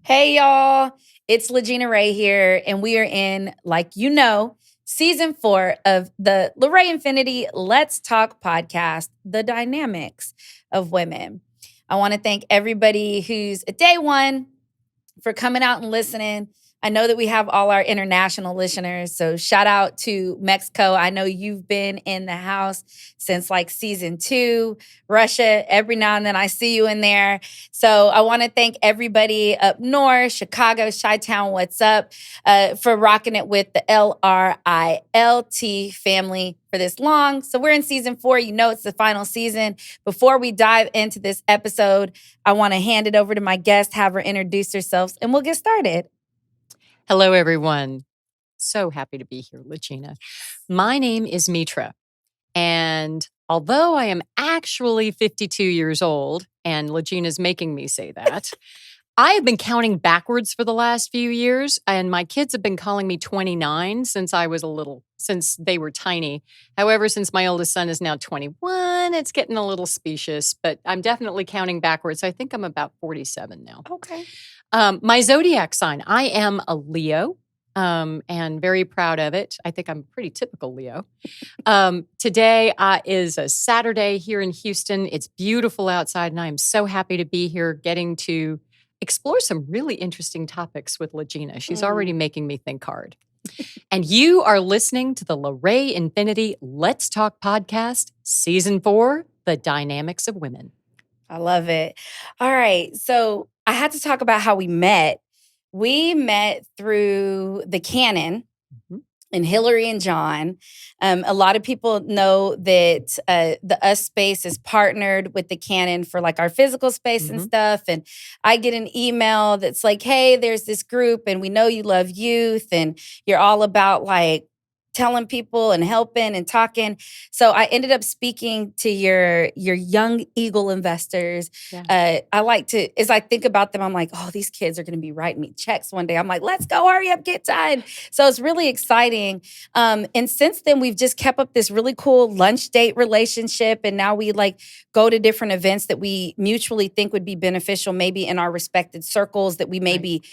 Hey, y'all. It's LaGina Rae here, and we are in, season 4 of the LaRae Infinity Let's Talk podcast, The Dynamics of Women. I want to thank everybody who's a day one for coming out and listening. I know that we have all our international listeners, so shout out to Mexico. I know you've been in the house since season 2. Russia, every now and then I see you in there. So I want to thank everybody up north, Chicago, Chi-Town, what's up, for rocking it with the LRILT family for this long. So we're in season 4. You know it's the final season. Before we dive into this episode, I want to hand it over to my guest, have her introduce herself, and we'll get started. Hello, everyone. So happy to be here, LaGina. My name is Mitra, and although I am actually 52 years old, and LaGina's making me say that, I have been counting backwards for the last few years, and my kids have been calling me 29 since they were tiny. However, since my oldest son is now 21, it's getting a little specious, but I'm definitely counting backwards. I think I'm about 47 now. Okay. My zodiac sign, I am a Leo, and very proud of it. I think I'm a pretty typical Leo. Today is a Saturday here in Houston. It's beautiful outside, and I am so happy to be here getting to explore some really interesting topics with LaGina. She's already making me think hard. And you are listening to the LaRae Infinity Let's Talk podcast, season 4, The Dynamics of Women. I love it. All right. So I had to talk about how we met. We met through the Canon and Hillary and John. A lot of people know that the Us space is partnered with the Canon for our physical space and stuff. And I get an email that's like, hey, there's this group and we know you love youth and you're all about telling people and helping and talking. So I ended up speaking to your young eagle investors. Yeah. As I think about them, I'm like, oh, these kids are going to be writing me checks one day. I'm like, let's go, hurry up, get done. So it's really exciting. And since then, we've just kept up this really cool lunch date relationship. And now we go to different events that we mutually think would be beneficial, maybe in our respected circles that we may be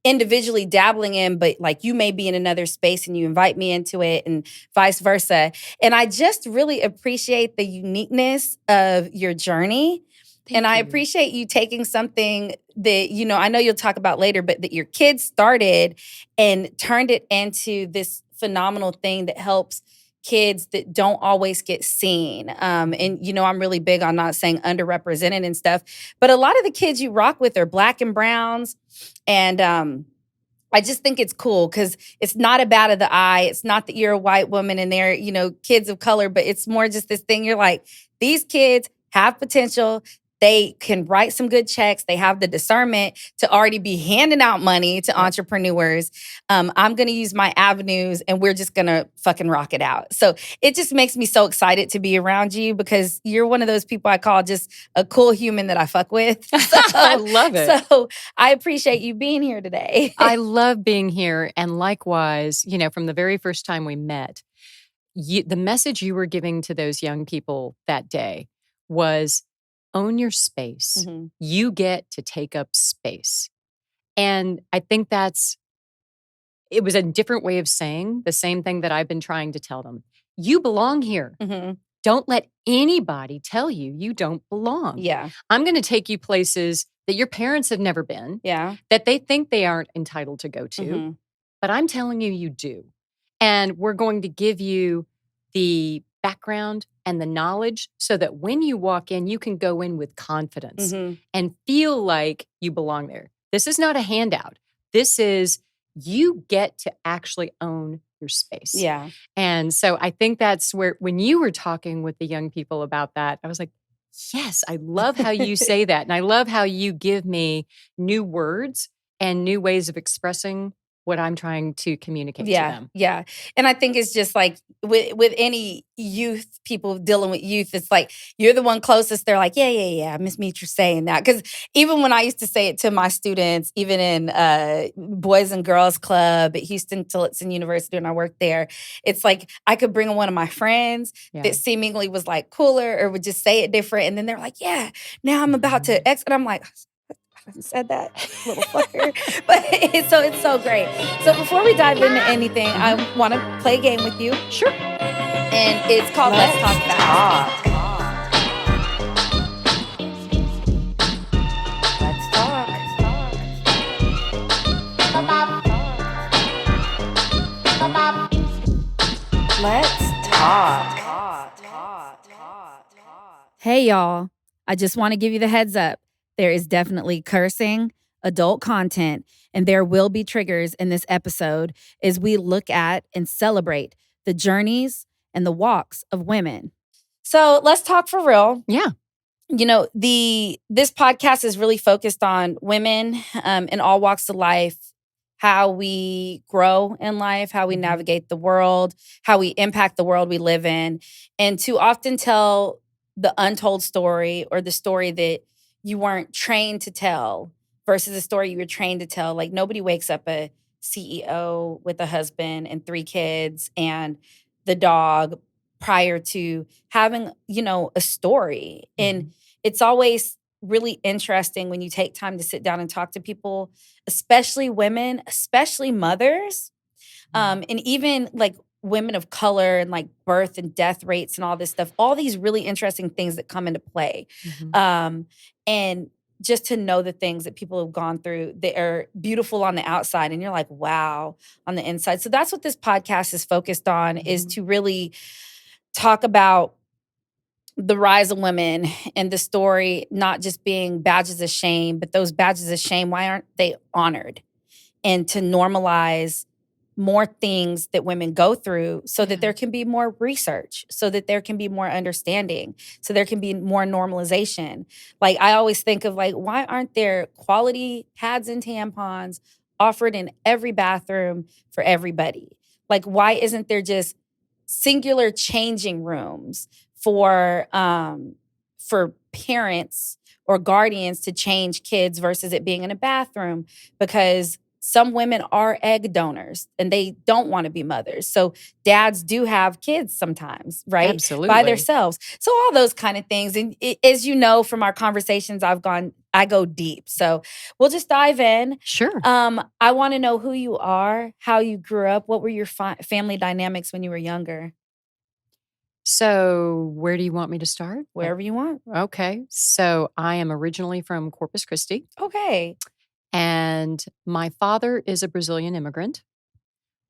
individually dabbling in, but you may be in another space and you invite me into it and vice versa. And I just really appreciate the uniqueness of your journey. Thank you. I appreciate you taking something that, I know you'll talk about later, but that your kids started and turned it into this phenomenal thing that helps kids that don't always get seen. And, I'm really big on not saying underrepresented and stuff, but a lot of the kids you rock with are Black and browns. And I just think it's cool because it's not a bat of the eye. It's not that you're a white woman and they're, kids of color, but it's more just this thing. You're like, these kids have potential. They can write some good checks. They have the discernment to already be handing out money to entrepreneurs. I'm going to use my avenues and we're just going to fucking rock it out. So it just makes me so excited to be around you because you're one of those people I call just a cool human that I fuck with. So, I love it. So I appreciate you being here today. I love being here. And likewise, from the very first time we met, the message you were giving to those young people that day was, own your space. Mm-hmm. You get to take up space. And I think it was a different way of saying the same thing that I've been trying to tell them. You belong here. Mm-hmm. Don't let anybody tell you you don't belong. Yeah. I'm going to take you places that your parents have never been, that they think they aren't entitled to go to, but I'm telling you, you do. And we're going to give you the background and the knowledge so that when you walk in, you can go in with confidence and feel like you belong there. This is not a handout. This is, you get to actually own your space. Yeah. And so I think that's where, when you were talking with the young people about that, I was like, yes, I love how you say that. And I love how you give me new words and new ways of expressing what I'm trying to communicate to them. Yeah. And I think it's just with any youth, people dealing with youth, it's you're the one closest. They're like, yeah, Miss Mitra saying that. Because even when I used to say it to my students, even in Boys and Girls Club at Houston Tillotson University when I worked there, it's I could bring one of my friends that seemingly was cooler or would just say it different. And then they're like, yeah, now I'm about to X. And I'm like, said that, little fucker. But it's so great. So before we dive into anything, I want to play a game with you. Sure. And it's called Let's Talk Fast. Let's talk. Let's talk. Hey, y'all. I just want to give you the heads up. There is definitely cursing, adult content, and there will be triggers in this episode as we look at and celebrate the journeys and the walks of women. So let's talk for real. Yeah. You know, this podcast is really focused on women in all walks of life, how we grow in life, how we navigate the world, how we impact the world we live in, and to often tell the untold story or the story that you weren't trained to tell versus the story you were trained to tell. Like nobody wakes up a CEO with a husband and 3 kids and the dog prior to having, a story. And it's always really interesting when you take time to sit down and talk to people, especially women, especially mothers, and even like women of color and like birth and death rates and all this stuff, all these really interesting things that come into play. And just to know the things that people have gone through that are beautiful on the outside and you're like, wow, on the inside. So that's what this podcast is focused on, is to really talk about the rise of women and the story not just being badges of shame, but those badges of shame, why aren't they honored? And to normalize more things that women go through so that there can be more research, so that there can be more understanding, so there can be more normalization. Like I always think of like, why aren't there quality pads and tampons offered in every bathroom for everybody? Like why isn't there just singular changing rooms for parents or guardians to change kids versus it being in a bathroom? Because some women are egg donors and they don't want to be mothers. So dads do have kids sometimes, right? Absolutely. By themselves. So all those kind of things. And as you know from our conversations, I go deep. So we'll just dive in. Sure. I want to know who you are, how you grew up. What were your family dynamics when you were younger? So where do you want me to start? Wherever you want. Okay. So I am originally from Corpus Christi. Okay. And my father is a Brazilian immigrant.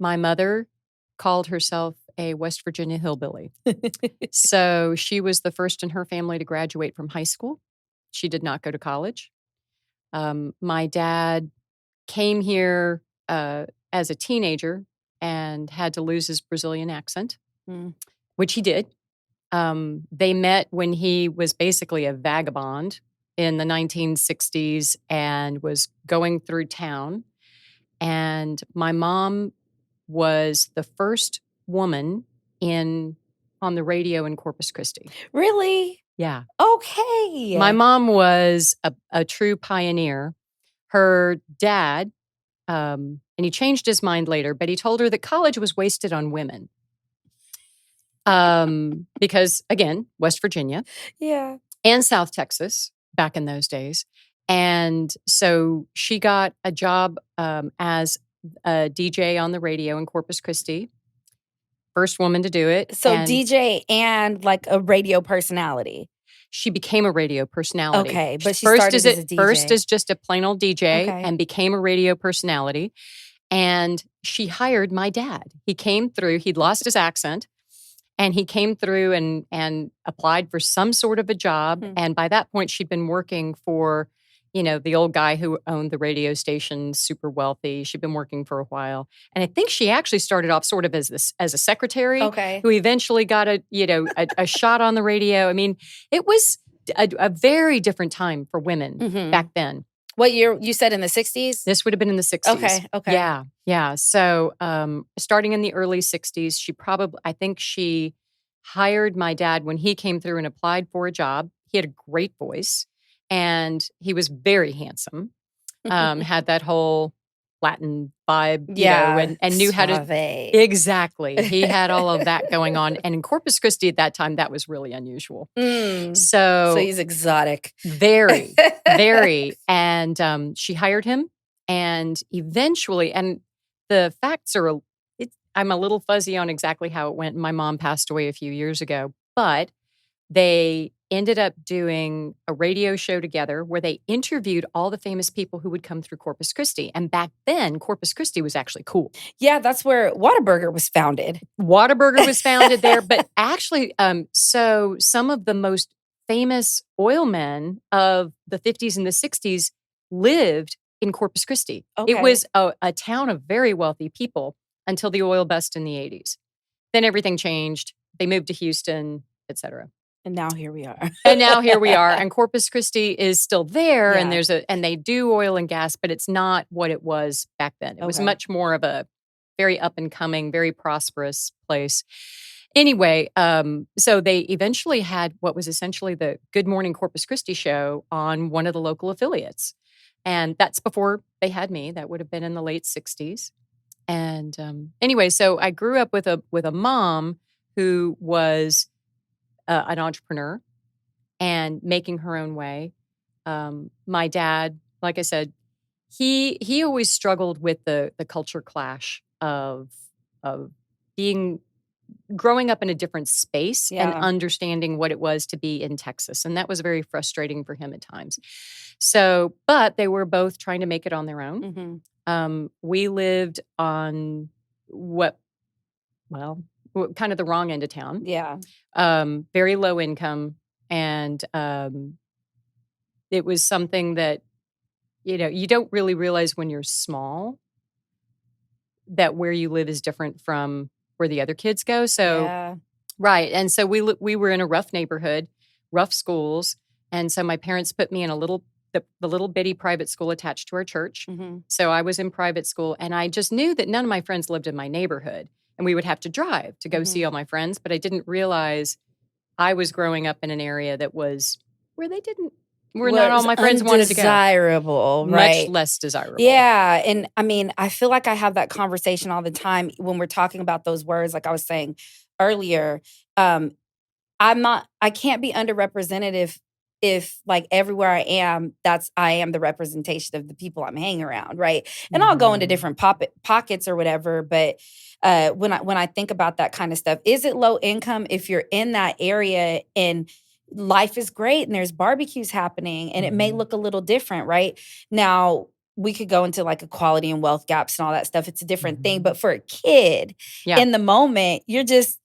My mother called herself a West Virginia hillbilly. So she was the first in her family to graduate from high school. She did not go to college. My dad came here as a teenager and had to lose his Brazilian accent, which he did. They met when he was basically a vagabond in the 1960s and was going through town. And my mom was the first woman on the radio in Corpus Christi. Really? Yeah. Okay. My mom was a true pioneer. Her dad, and he changed his mind later, but he told her that college was wasted on women. Because again, West Virginia. Yeah. And South Texas back in those days. And so she got a job as a DJ on the radio in Corpus Christi. First woman to do it. So DJ and like a radio personality. She became a radio personality. Okay, but she started as a DJ. First as just a plain old DJ Okay. and became a radio personality. And she hired my dad. He came through, he'd lost his accent. And he came through and applied for some sort of a job. And by that point, she'd been working for, the old guy who owned the radio station, super wealthy. She'd been working for a while. And I think she actually started off sort of as a secretary, who eventually got a shot on the radio. I mean, it was a very different time for women back then. What year? You said in the 60s? This would have been in the 60s. Okay. Yeah. So starting in the early 60s, I think she hired my dad when he came through and applied for a job. He had a great voice and he was very handsome. Had that whole Latin vibe, Yeah. and knew how to. Suave. Exactly. He had all of that going on. And in Corpus Christi at that time, that was really unusual. So So he's exotic. very, very. And she hired him. And eventually, and the facts are, I'm a little fuzzy on exactly how it went. My mom passed away a few years ago, but they ended up doing a radio show together where they interviewed all the famous people who would come through Corpus Christi. And back then, Corpus Christi was actually cool. Yeah, that's where Whataburger was founded. Whataburger was founded there. But actually, so some of the most famous oil men of the 50s and the 60s lived in Corpus Christi. Okay. It was a town of very wealthy people until the oil bust in the 80s. Then everything changed. They moved to Houston, et cetera. And now here we are. And now here we are. And Corpus Christi is still there. Yeah. And they do oil and gas, but it's not what it was back then. It was much more of a very up and coming, very prosperous place. Anyway, so they eventually had what was essentially the Good Morning Corpus Christi show on one of the local affiliates. And that's before they had me. That would have been in the late 60s. And anyway, so I grew up with a mom who was an entrepreneur and making her own way. My dad, like I said, he always struggled with the culture clash of growing up in a different space and understanding what it was to be in Texas. And that was very frustrating for him at times. So, but they were both trying to make it on their own. We lived on kind of the wrong end of town. Yeah. Very low income. And it was something that, you don't really realize when you're small that where you live is different from where the other kids go. So, right. And so we were in a rough neighborhood, rough schools. And so my parents put me in the little bitty private school attached to our church. So I was in private school, and I just knew that none of my friends lived in my neighborhood, and we would have to drive to go see all my friends. But I didn't realize I was growing up in an area that was where not all my friends wanted to go. Undesirable, right? Much less desirable. Yeah. And I mean, I feel like I have that conversation all the time when we're talking about those words, like I was saying earlier. I can't be underrepresented if like everywhere I am, I am the representation of the people I'm hanging around, right? And I'll go into different pockets or whatever, but when I think about that kind of stuff, is it low income if you're in that area and life is great and there's barbecues happening and it may look a little different, right? Now, we could go into like equality and wealth gaps and all that stuff. It's a different thing. But for a kid, in the moment, you're just,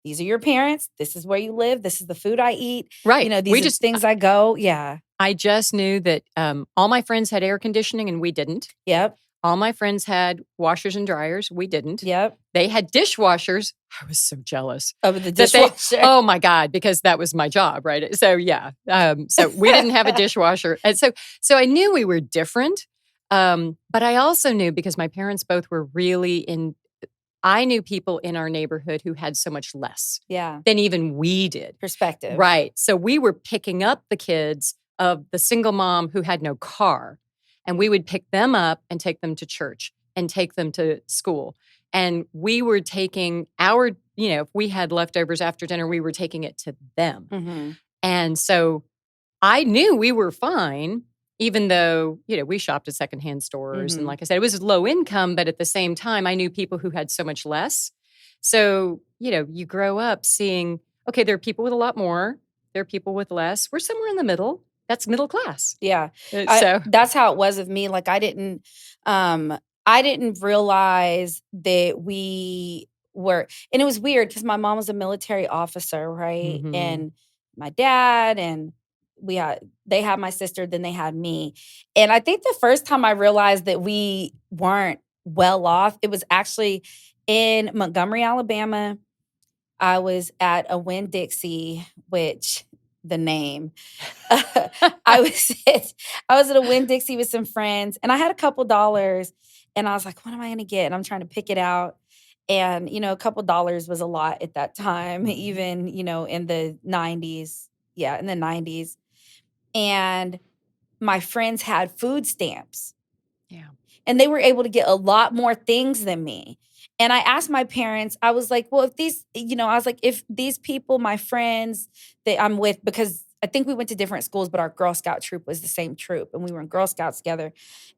these are your parents. This is where you live. This is the food I eat. Right. These are things I go. Yeah. I just knew that all my friends had air conditioning and we didn't. Yep. All my friends had washers and dryers. We didn't. Yep. They had dishwashers. I was so jealous of the dishwasher. Oh my God, because that was my job, right? So yeah. So we didn't have a dishwasher. And so I knew we were different. But I also knew, because my parents both were I knew people in our neighborhood who had so much less than even we did. Perspective. Right. So we were picking up the kids of the single mom who had no car, and we would pick them up and take them to church and take them to school. And we were taking if we had leftovers after dinner, we were taking it to them. And so I knew we were fine, even though, we shopped at secondhand stores. And like I said, it was low income, but at the same time, I knew people who had so much less. So, you grow up seeing, okay, there are people with a lot more. There are people with less. We're somewhere in the middle. That's middle class. Yeah. So that's how it was with me. Like I didn't realize that we were, and it was weird because my mom was a military officer, right? And my dad, and they had my sister, then they had me. And I think the first time I realized that we weren't well off, it was actually in Montgomery, Alabama. I was at a Winn-Dixie, which the name. I was at a Winn-Dixie with some friends, and I had a couple dollars, and I was like, what am I going to get? And I'm trying to pick it out. And, a couple dollars was a lot at that time, even, in the 90s. Yeah, in the 90s. And my friends had food stamps. Yeah. And they were able to get a lot more things than me. And I asked my parents, I was like, well, if these, I was like, if these people, my friends that I'm with, because I think we went to different schools, but our Girl Scout troop was the same troop and we were in Girl Scouts together.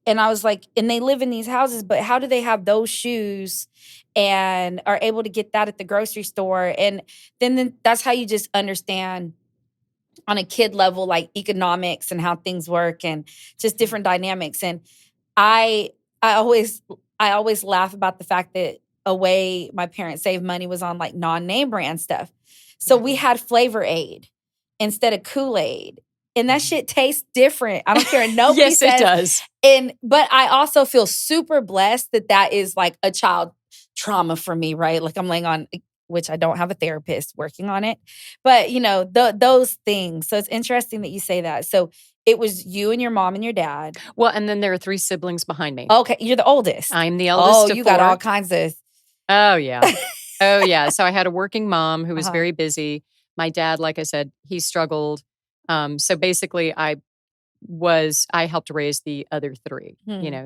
And I was like, and they live in these houses, but how do they have those shoes and are able to get that at the grocery store? And then that's how you just understand on a kid level, like economics and how things work and just different dynamics. And I I always I always laugh about the fact that a way my parents saved money was on like non-name brand stuff. So we had Flavor Aid instead of Kool-Aid. And that shit tastes different. I don't care what nobody Yes, it says. does. But I also feel super blessed that is like a child trauma for me, right? Like I'm laying on, which I don't have a therapist working on it, but those things. So it's interesting that you say that. So it was you and your mom and your dad. Well, and then there are 3 siblings behind me. Okay, you're the oldest. I'm the eldest Oh, of you 4. got all kinds of. Oh, yeah. Oh, yeah. So I had a working mom who was Uh-huh. very busy. My dad, like I said, he struggled. So basically, I helped raise the other 3.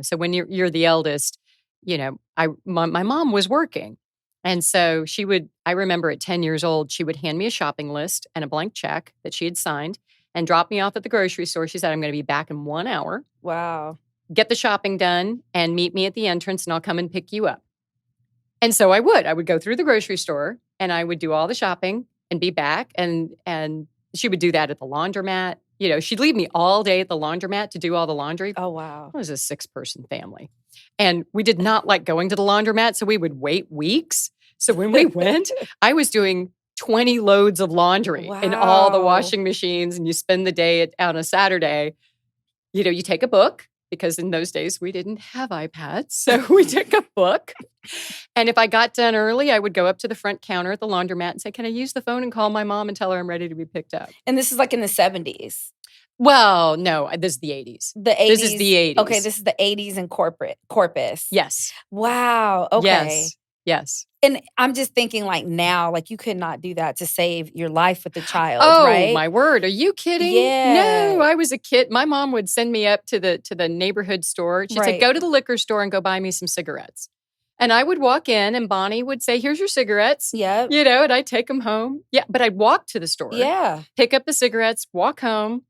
So when you're the eldest, my mom was working, and so I remember at 10 years old, she would hand me a shopping list and a blank check that she had signed and drop me off at the grocery store. She said, "I'm going to be back in 1 hour. Wow. Get the shopping done and meet me at the entrance, and I'll come and pick you up." And so I would go through the grocery store and I would do all the shopping and be back. And she would do that at the laundromat. She'd leave me all day at the laundromat to do all the laundry. Oh, wow. It was a 6-person family. And we did not like going to the laundromat, so we would wait weeks. So when we went, I was doing 20 loads of laundry in all the Wow. washing machines, and you spend the day on a Saturday. You take a book, because in those days we didn't have iPads. So we took a book. And if I got done early, I would go up to the front counter at the laundromat and say, "Can I use the phone and call my mom and tell her I'm ready to be picked up?" And this is like in the 70s. Well, no, this is the 80s. The 80s. This is the 80s. Okay, this is the 80s in Corpus. Yes. Wow. Okay. Yes. And I'm just thinking like now, like you could not do that to save your life with the child, Oh, right? my word. Are you kidding? Yeah. No, I was a kid. My mom would send me up to the neighborhood store. She'd say, Right. "Go to the liquor store and go buy me some cigarettes." And I would walk in and Bonnie would say, "Here's your cigarettes." Yep. And I'd take them home. Yeah, but I'd walk to the store. Yeah. Pick up the cigarettes, walk home.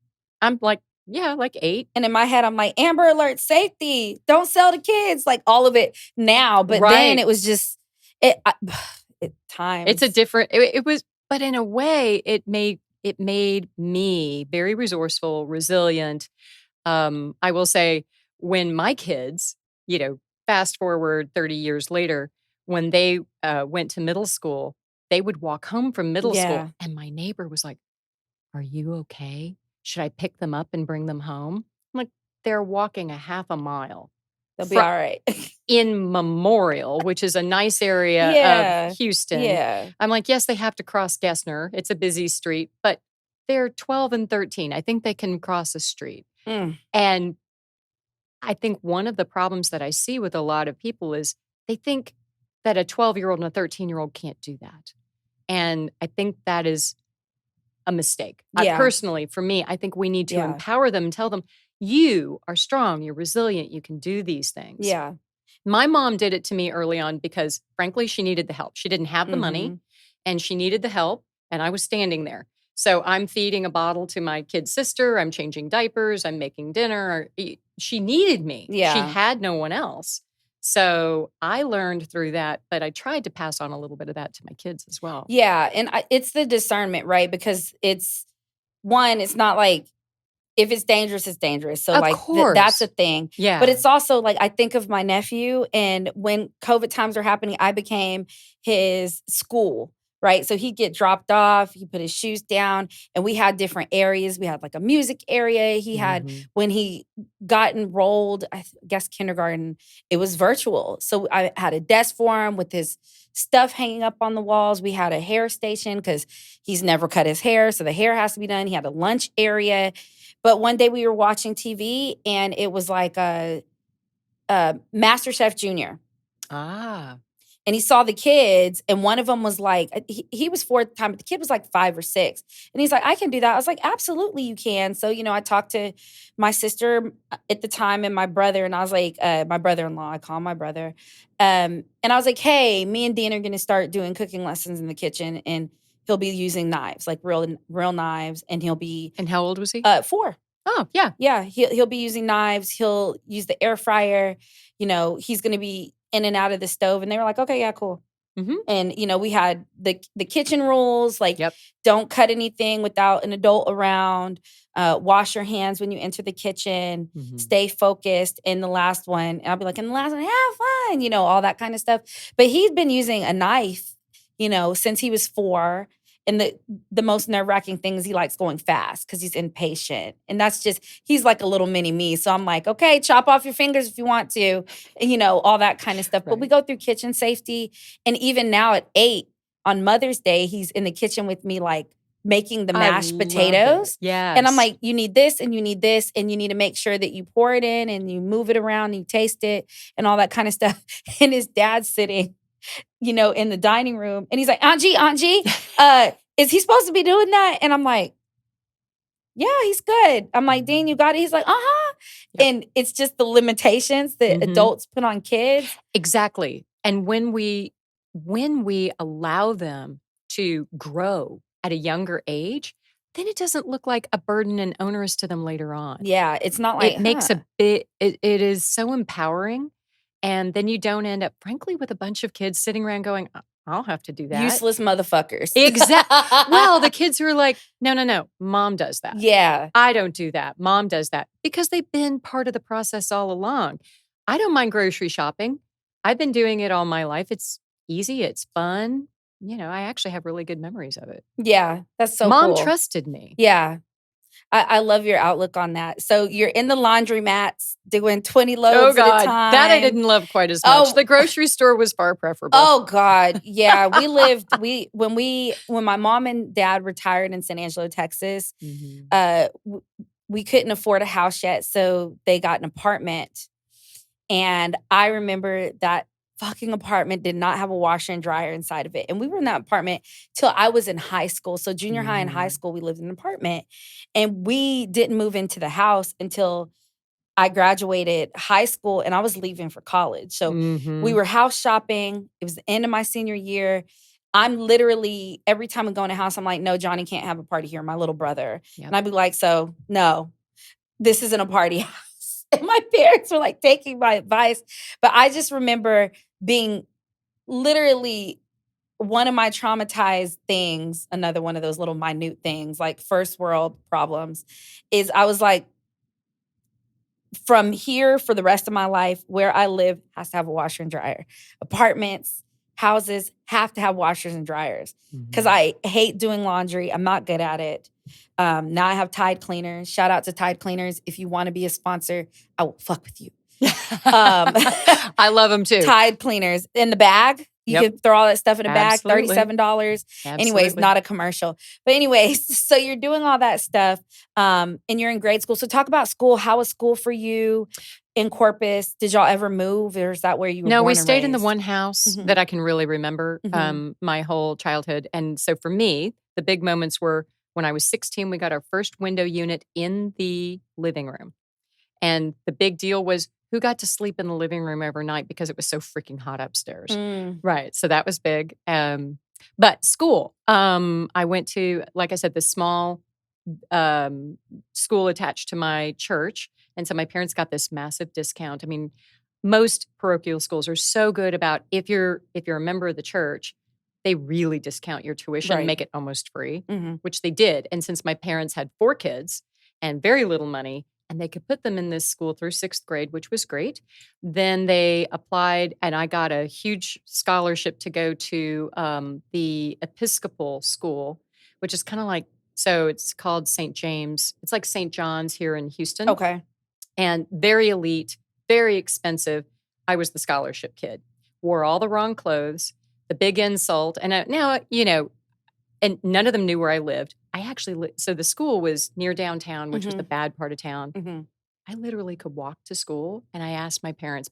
I'm like, like 8. And in my head, I'm like, Amber Alert, safety, don't sell to kids, like all of it now. But then it was just, at times. It's a different, it was, but in a way, it made me very resourceful, resilient. I will say, when my kids, fast forward 30 years later, when they went to middle school, they would walk home from middle school. And my neighbor was like, "Are you okay? Should I pick them up and bring them home?" I'm like, "They're walking a half a mile." They'll be all right. In Memorial, which is a nice area of Houston. Yeah. I'm like, yes, they have to cross Gessner. It's a busy street, but they're 12 and 13. I think they can cross a street. And I think one of the problems that I see with a lot of people is they think that a 12-year-old and a 13-year-old can't do that. And I think that is a mistake. Personally, for me, I think we need to empower them and tell them, you are strong, you're resilient, you can do these things. Yeah. My mom did it to me early on because, frankly, she needed the help. She didn't have the money and she needed the help, and I was standing there. So I'm feeding a bottle to my kid's sister. I'm changing diapers. I'm making dinner. She needed me. Yeah. She had no one else. So I learned through that, but I tried to pass on a little bit of that to my kids as well. Yeah. And it's the discernment, right? Because it's not like, if it's dangerous, it's dangerous. So Of course. That's a thing. Yeah. But it's also like, I think of my nephew, and when COVID times were happening, I became his school, right? So he'd get dropped off, he put his shoes down, and we had different areas. We had like a music area. He had, when he got enrolled, I guess kindergarten, it was virtual. So I had a desk for him with his stuff hanging up on the walls. We had a hair station because he's never cut his hair, so the hair has to be done. He had a lunch area. But one day we were watching TV, and it was like a MasterChef Junior. Ah. and he saw the kids, and one of them was like, he was 4 at the time, but the kid was like 5 or 6. And he's like, I can do that. I was like, absolutely you can. So, I talked to my sister at the time and my brother, and I was like, my brother-in-law, I call him my brother. And I was like, hey, me and Dean are going to start doing cooking lessons in the kitchen, and he'll be using knives, like real knives, and he'll be And how old was he? 4. Oh, yeah. Yeah, he'll be using knives. He'll use the air fryer. He's going to be in and out of the stove. And they were like, okay, yeah, cool. Mm-hmm. And we had the kitchen rules, like Yep. don't cut anything without an adult around. Wash your hands when you enter the kitchen. Mm-hmm. Stay focused. In the last one, and I'll be like, in the last one, have fun. All that kind of stuff. But he's been using a knife, since he was 4. And the most nerve-wracking thing is he likes going fast because he's impatient. And that's just, he's like a little mini me. So I'm like, okay, chop off your fingers if you want to, all that kind of stuff. Right. But we go through kitchen safety. And even now at 8, on Mother's Day, he's in the kitchen with me, like making the mashed potatoes. Yes. And I'm like, you need this and you need this. And you need to make sure that you pour it in and you move it around and you taste it and all that kind of stuff. And his dad's sitting in the dining room. And he's like, Auntie, is he supposed to be doing that? And I'm like, yeah, he's good. I'm like, Dean, you got it? He's like, uh-huh. Yep. And it's just the limitations that adults put on kids. Exactly. And when we allow them to grow at a younger age, then it doesn't look like a burden and onerous to them later on. Yeah, it's not like, it makes it is so empowering. And then you don't end up, frankly, with a bunch of kids sitting around going, I'll have to do that. Useless motherfuckers. Exactly. Well, the kids who are like, no, mom does that. Yeah. I don't do that. Mom does that. Because they've been part of the process all along. I don't mind grocery shopping. I've been doing it all my life. It's easy. It's fun. I actually have really good memories of it. Yeah, that's so Mom cool. trusted me. Yeah. I love your outlook on that. So you're in the laundromats doing 20 loads at a time. That I didn't love quite as much. The grocery store was far preferable. Oh God. Yeah. When my mom and dad retired in San Angelo, Texas, we couldn't afford a house yet. So they got an apartment. And I remember that fucking apartment did not have a washer and dryer inside of it. And we were in that apartment till I was in high school. So junior high and high school, we lived in an apartment. And we didn't move into the house until I graduated high school and I was leaving for college. So we were house shopping. It was the end of my senior year. I'm literally, every time I go in a house, I'm like, no, Johnny can't have a party here, my little brother. Yep. And I'd be like, so no, this isn't a party house. And my parents were like taking my advice. But I just remember being literally one of my traumatized things, another one of those little minute things, like first world problems, is I was like, from here for the rest of my life, where I live has to have a washer and dryer. Apartments, houses have to have washers and dryers because I hate doing laundry. I'm not good at it. Now I have Tide cleaners. Shout out to Tide cleaners. If you want to be a sponsor, I will fuck with you. I love them too. Tide cleaners in the bag. You can throw all that stuff in a bag, $37. Absolutely. Anyways, not a commercial. But anyways, so you're doing all that stuff and you're in grade school. So talk about school. How was school for you in Corpus? Did y'all ever move or is that where you were born No, we and stayed raised? in the one house that I can really remember my whole childhood. And so for me, the big moments were when I was 16, we got our first window unit in the living room. And the big deal was who got to sleep in the living room overnight because it was so freaking hot upstairs. Right. So that was big. But school, I went to, like I said, the small school attached to my church. And so my parents got this massive discount. I mean, most parochial schools are so good about if you're a member of the church, they really discount your tuition and make it almost free, which they did. And since my parents had 4 kids and very little money, and they could put them in this school through 6th grade, which was great. Then they applied, and I got a huge scholarship to go to the Episcopal school, which is kind of like, so it's called St. James. It's like St. John's here in Houston. Okay. And very elite, very expensive. I was the scholarship kid. Wore all the wrong clothes, the big insult. And now, and none of them knew where I lived. I actually so the school was near downtown, which was the bad part of town. I literally could walk to school, and I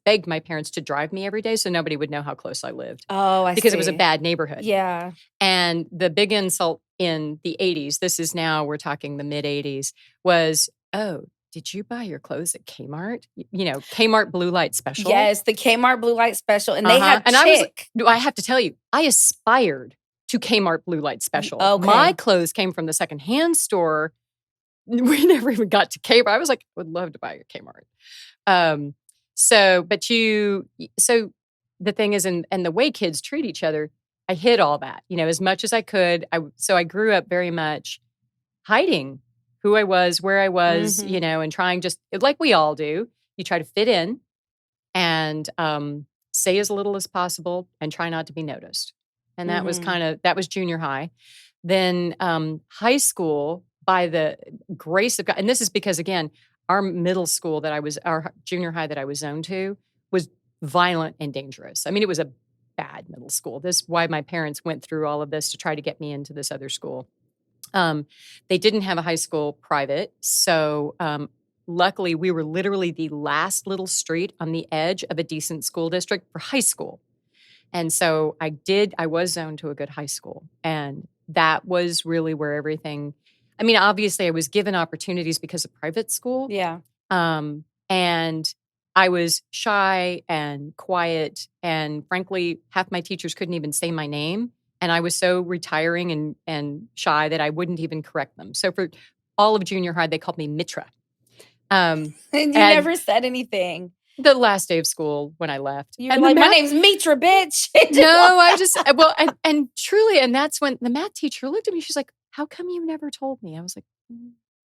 begged my parents to drive me every day so nobody would know how close I lived Oh, I because it was a see. bad neighborhood. Yeah. And the big insult in the 80s, this is now, we're talking the mid 80s, was, oh, did you buy your clothes at Kmart? Kmart Blue Light Special. Yes, the Kmart Blue Light Special. And they had And chick. I have to tell you, I aspired to Kmart Blue Light Special. Okay. My clothes came from the secondhand store. We never even got to Kmart. I was like, I would love to buy a Kmart. So the thing is, and the way kids treat each other, I hid all that, as much as I could. So I grew up very much hiding who I was, where I was, and trying, just like we all do. You try to fit in and say as little as possible and try not to be noticed. And that was that was junior high. Then high school, by the grace of God, and this is because, again, our junior high that I was zoned to was violent and dangerous. I mean, it was a bad middle school. This is why my parents went through all of this to try to get me into this other school. They didn't have a high school private. So luckily, we were literally the last little street on the edge of a decent school district for high school. And so I was zoned to a good high school. And that was really where everything, I mean, obviously I was given opportunities because of private school. Yeah. And I was shy and quiet. And frankly, half my teachers couldn't even say my name. And I was so retiring and shy that I wouldn't even correct them. So for all of junior high, they called me Mitra. And you never said anything. The last day of school when I left. You were like, my name's Mitra, bitch. No, I just, and truly, and that's when the math teacher looked at me. She's like, how come you never told me? I was like,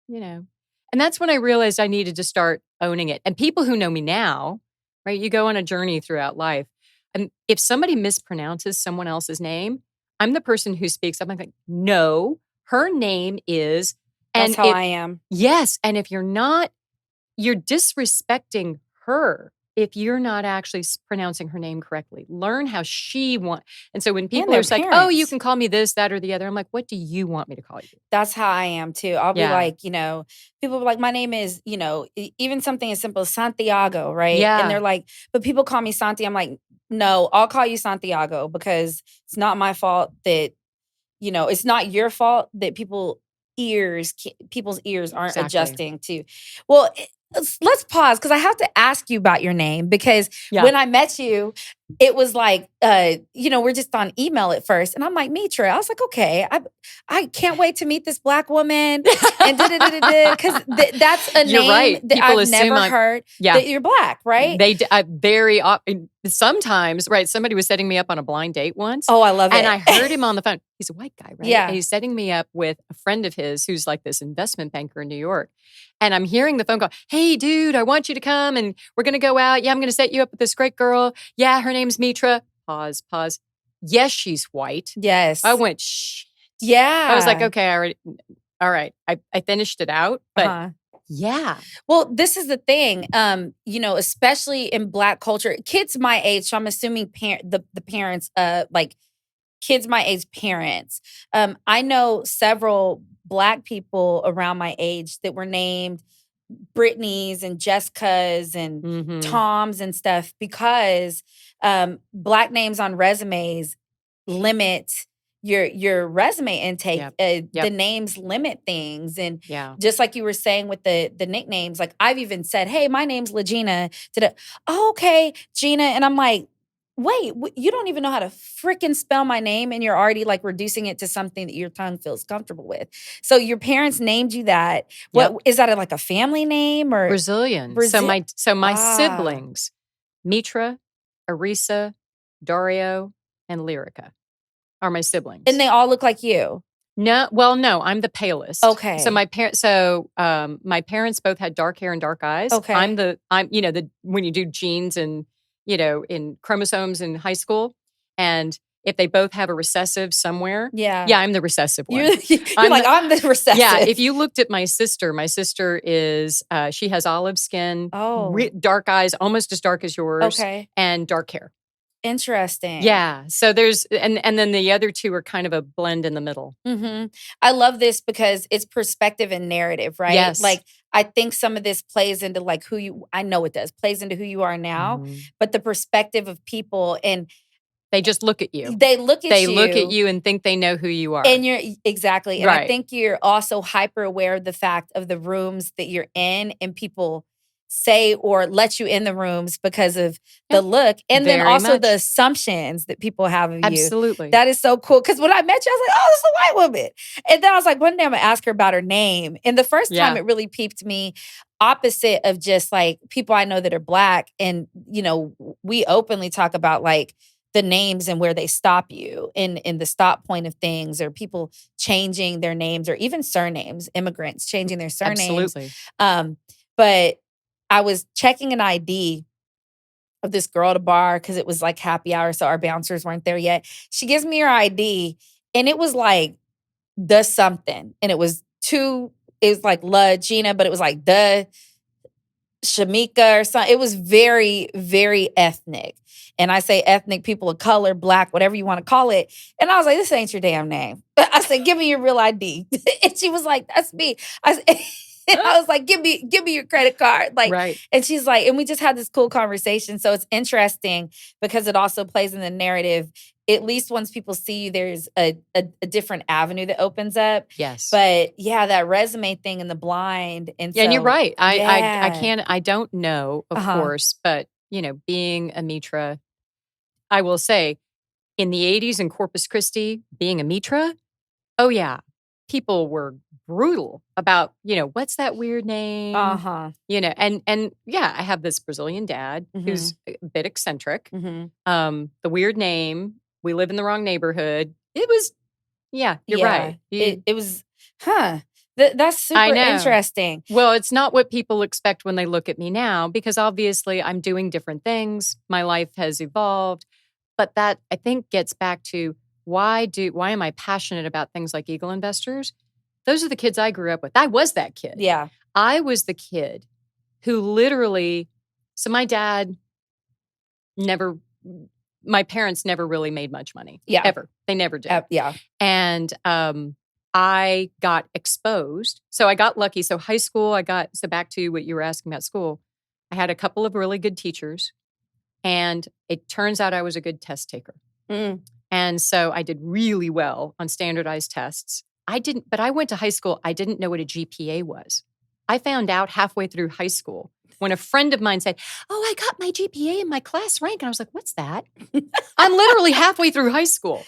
and that's when I realized I needed to start owning it. And people who know me now, right, you go on a journey throughout life. And if somebody mispronounces someone else's name, I'm the person who speaks up. I'm like, no, her name is. That's how I am. Yes. And if you're not, you're disrespecting her if you're not actually pronouncing her name correctly. Learn how she wants. And so when people are like, oh, you can call me this, that, or the other, I'm like, what do you want me to call you? That's how I am too. I'll be like, people are like, my name is, even something as simple as Santiago, right? Yeah. And they're like, but people call me Santi. I'm like, no, I'll call you Santiago because it's not my fault that, it's not your fault that people's ears aren't adjusting to. Well, let's pause because I have to ask you about your name because when I met you, it was like, we're just on email at first. And I'm like, Mitra. I was like, okay, I can't wait to meet this Black woman. And because that's a name that I've never heard that you're Black, right? They sometimes, right? Somebody was setting me up on a blind date once. Oh, I love it. And I heard him on the phone. He's a white guy, right? Yeah. And he's setting me up with a friend of his who's like this investment banker in New York. And I'm hearing the phone call. Hey, dude, I want you to come and we're going to go out. Yeah, I'm going to set you up with this great girl. Yeah, her name's Mitra. Pause. Yes, she's white. Yes. I went, shit. Yeah. I was like, okay, all right. I finished it out. But yeah. Well, this is the thing, especially in Black culture, kids my age, so I'm assuming the parents, kids my age parents. I know several Black people around my age that were named Brittany's and Jessica's and Tom's and stuff because Black names on resumes limit your resume intake. The names limit things. And just like you were saying with the nicknames, like I've even said, hey, my name's LaGina. Oh, okay, Gina. And I'm like, wait, you don't even know how to freaking spell my name and you're already like reducing it to something that your tongue feels comfortable with. So your parents named you that. What is that like a family name or? Brazilian. So my siblings, Mitra, Arisa, Dario, and Lyrica are my siblings. And they all look like you? No, I'm the palest. Okay. So my parents both had dark hair and dark eyes. Okay. I'm when you do genes and in chromosomes in high school. And if they both have a recessive somewhere. Yeah, I'm the recessive one. I'm the recessive. Yeah, if you looked at my sister is, she has olive skin, dark eyes, almost as dark as yours. Okay. And dark hair. Interesting. Yeah. So there's, and then the other two are kind of a blend in the middle. I love this because it's perspective and narrative, right? Yes. Like, I think some of this plays into like I know it does, plays into who you are now, but the perspective of people, and they just look at you. They look at you and think they know who you are. And you're exactly. And Right. I think you're also hyper aware of the fact of the rooms that you're in, and people say or let you in the rooms because of the look. And then Very also much. the assumptions that people have of you. Absolutely. That is so cool. Because when I met you, I was like, oh, this is a white woman. And then I was like, one day I'm going to ask her about her name. And the first time it really peeped me, opposite of just like people I know that are Black. And, you know, we openly talk about like the names and where they stop you in the stop point of things, or people changing their names, or even surnames, immigrants changing their surnames. Absolutely. But I was checking an ID of this girl at a bar because it was like happy hour, so our bouncers weren't there yet. She gives me her ID, and it was like the something, and it was like LaGina, but it was like the Shamika or something. It was very, very ethnic. And I say ethnic, people of color, Black, whatever you want to call it. And I was like, this ain't your damn name. I said, give me your real ID. And she was like, that's me. And I was like, give me your credit card. Like, right. And she's like, and we just had this cool conversation. So it's interesting because it also plays in the narrative. At least once people see you, there's a different avenue that opens up. Yes. But yeah, that resume thing in the blind. And and you're right. I I don't know, of course, but you know, being a Mitra, I will say in the 80s in Corpus Christi, being a Mitra, oh yeah, people were brutal about, you know, what's that weird name? You know, and yeah, I have this Brazilian dad who's a bit eccentric. The weird name, we live in the wrong neighborhood. It was, you're right. It was, that's super interesting. Well, it's not what people expect when they look at me now, because obviously I'm doing different things. My life has evolved. But that, I think, gets back to why am I passionate about things like Eagle Investors? Those are the kids I grew up with. I was that kid. Yeah. I was the kid who literally, so my parents never really made much money. Yeah. Ever. They never did. Yeah. And I got exposed. So I got lucky. So high school, so back to what you were asking about school, I had a couple of really good teachers. And it turns out I was a good test taker. And so I did really well on standardized tests. But I went to high school, I didn't know what a GPA was. I found out halfway through high school when a friend of mine said, oh, I got my GPA in my class rank. And I was like, what's that? I'm literally halfway through high school.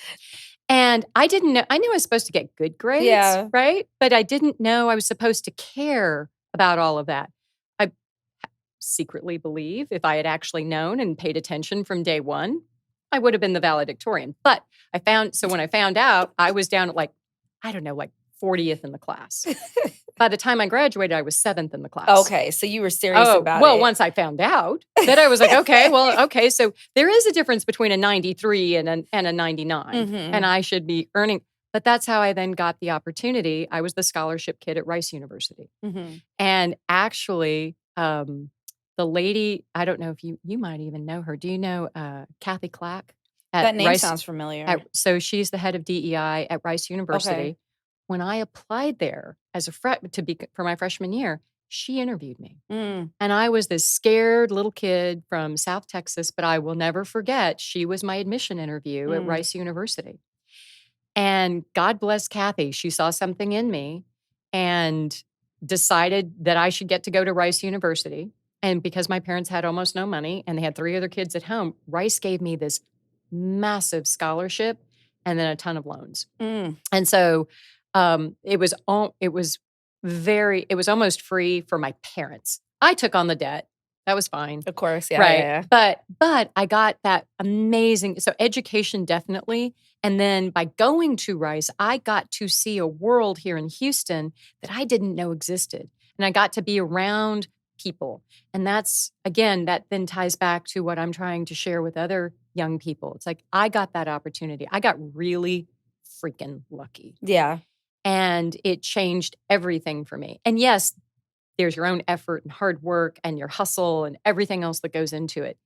And I didn't know, I knew I was supposed to get good grades, right? But I didn't know I was supposed to care about all of that. I secretly believe if I had actually known and paid attention from day one, I would have been the valedictorian. But when I found out, I was down at like 40th in the class. By the time I graduated, I was 7th in the class. Okay, so you were serious about it. Well, once I found out, then I was like, okay, so there is a difference between a 93 and a 99, and I should be earning. But that's how I then got the opportunity. I was the scholarship kid at Rice University. And actually, the lady, I don't know if you might even know her. Do you know Kathy Clack? That name sounds familiar. So she's the head of DEI at Rice University. Okay. When I applied there as for my freshman year, she interviewed me. And I was this scared little kid from South Texas, but I will never forget, she was my admission interview at Rice University. And God bless Kathy. She saw something in me and decided that I should get to go to Rice University. And because my parents had almost no money and they had 3 other kids at home, Rice gave me this massive scholarship and then a ton of loans. And so it was almost free for my parents. I took on the debt. That was fine. Of course. Yeah. Right. Yeah. But I got that amazing, so education definitely. And then by going to Rice, I got to see a world here in Houston that I didn't know existed. And I got to be around people. And that's, again, that then ties back to what I'm trying to share with other young people. It's like, I got that opportunity. I got really freaking lucky. Yeah. And it changed everything for me. And yes, there's your own effort and hard work and your hustle and everything else that goes into it.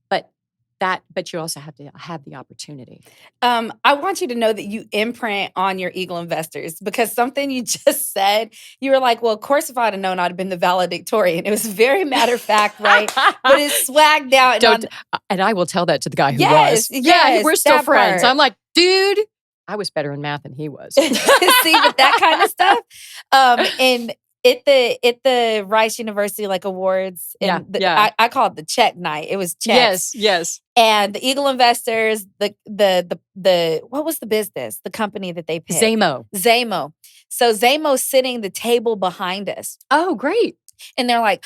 But but you also have to have the opportunity. I want you to know that you imprint on your Eagle investors because something you just said, you were like, well, of course, if I'd have known, I'd have been the valedictorian. It was very matter of fact, right? But it's swagged out. And I will tell that to the guy who yes, was. Yes, yeah, we're still friends. Part. I'm like, dude, I was better in math than he was. See, but that kind of stuff. And at the Rice University like awards, and I call it the check night. It was checks. Yes. And the Eagle investors, the what was the business? The company that they picked? Zamo. So Zamo's sitting the table behind us. Oh, great. And they're like,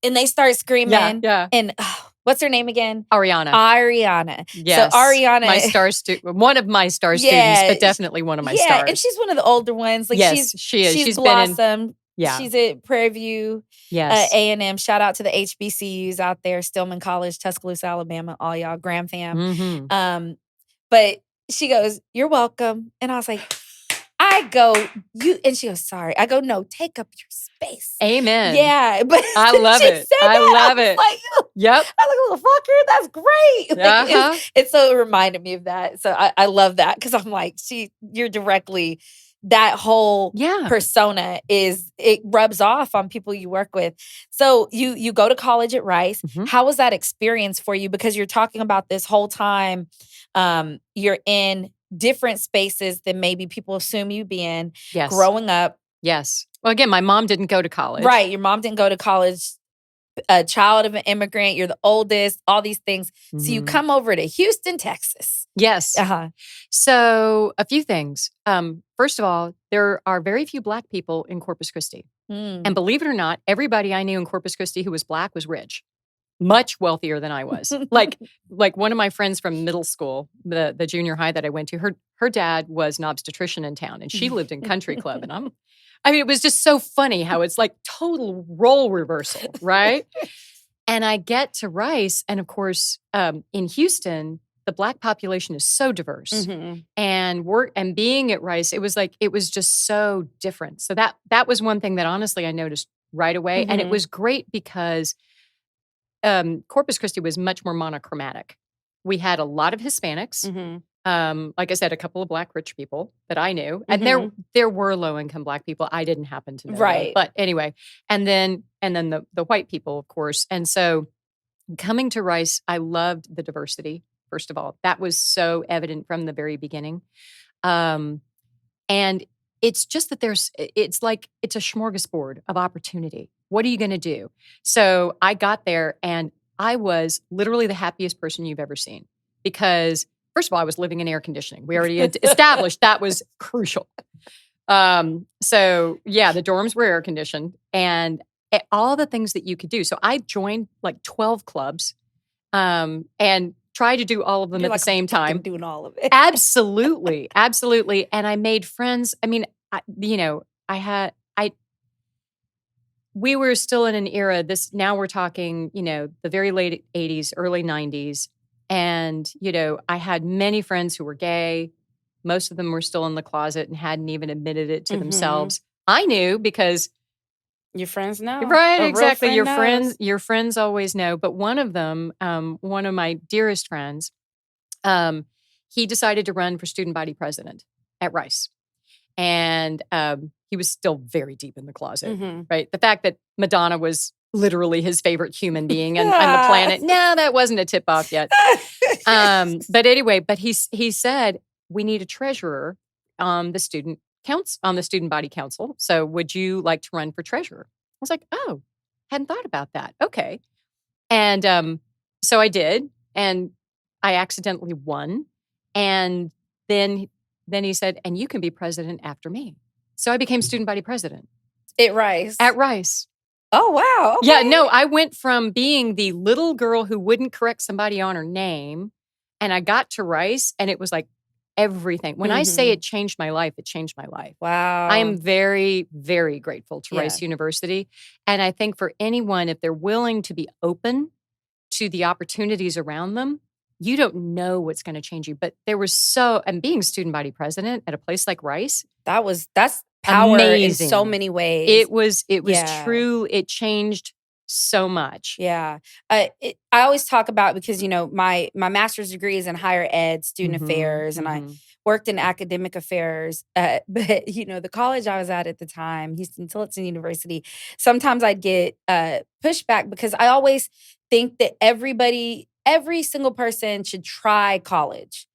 and they start screaming. Yeah. And what's her name again? Ariana. Yes. So Ariana, one of my star students, but definitely one of my stars. Yeah, and she's one of the older ones. Like yes, she is. She's blossomed. Yeah. She's at Prairie View, A&M. Shout out to the HBCUs out there, Stillman College, Tuscaloosa, Alabama, all y'all, Graham fam. Mm-hmm. But she goes, "You're welcome." And I was like, and she goes, "Sorry." I go, "No, take up your space." Amen. Yeah. But I love it. I love it. Like, yep. I was like, "Motherfucker, that's great." Like, uh-huh. And so it reminded me of that. So I love that because I'm like, you're directly... that whole persona it rubs off on people you work with. So you go to college at Rice. Mm-hmm. How was that experience for you? Because you're talking about this whole time, you're in different spaces than maybe people assume you be in growing up. Yes. Well, again, my mom didn't go to college. Right. Your mom didn't go to college. A child of an immigrant. You're the oldest, all these things. Mm-hmm. So you come over to Houston, Texas. Yes. So a few things. First of all, there are very few Black people in Corpus Christi. And believe it or not, everybody I knew in Corpus Christi who was Black was rich. Much wealthier than I was. like one of my friends from middle school, the junior high that I went to, her dad was an obstetrician in town and she lived in Country Club. And it was just so funny how it's like total role reversal, right? And I get to Rice, and of course, in Houston, the Black population is so diverse. Mm-hmm. And being at Rice, it was just so different. So that was one thing that honestly I noticed right away. Mm-hmm. And it was great because Corpus Christi was much more monochromatic. We had a lot of Hispanics. Mm-hmm. Like I said, a couple of Black rich people that I knew. And there were low-income Black people. I didn't happen to know them. But anyway, and then the white people, of course. And so coming to Rice, I loved the diversity, first of all. That was so evident from the very beginning. And it's just that it's a smorgasbord of opportunity. What are you going to do? So I got there and I was literally the happiest person you've ever seen because first of all, I was living in air conditioning. We already established that was crucial. So yeah, the dorms were air conditioned and all the things that you could do. So I joined like 12 clubs and tried to do all of them at the same time. Doing all of it. Absolutely. And I made friends. I mean, we were still in an era, now we're talking, the very late 80s, early 90s. And, I had many friends who were gay. Most of them were still in the closet and hadn't even admitted it to themselves. I knew because your friends know. Right, exactly. Your friends always know. But one of them, one of my dearest friends, he decided to run for student body president at Rice. And he was still very deep in the closet, right? The fact that Madonna was literally his favorite human being on the planet. No, that wasn't a tip off yet. But anyway, he said, we need a treasurer on the student body council. So would you like to run for treasurer? I was like, oh, hadn't thought about that. Okay. And so I did, and I accidentally won. And then he said, and you can be president after me. So I became student body president. At Rice? At Rice. Oh, wow. Okay. Yeah, no, I went from being the little girl who wouldn't correct somebody on her name, and I got to Rice, and it was like everything. When I say it changed my life, it changed my life. Wow. I am very, very grateful to Rice University. And I think for anyone, if they're willing to be open to the opportunities around them, you don't know what's going to change you. But and being student body president at a place like Rice. That's power amazing. In so many ways. It was true. It changed so much. Yeah. I always talk about, because, my master's degree is in higher ed, student affairs, and I worked in academic affairs. But, the college I was at the time, Houston-Tillotson University, sometimes I'd get pushback because I always think that every single person should try college.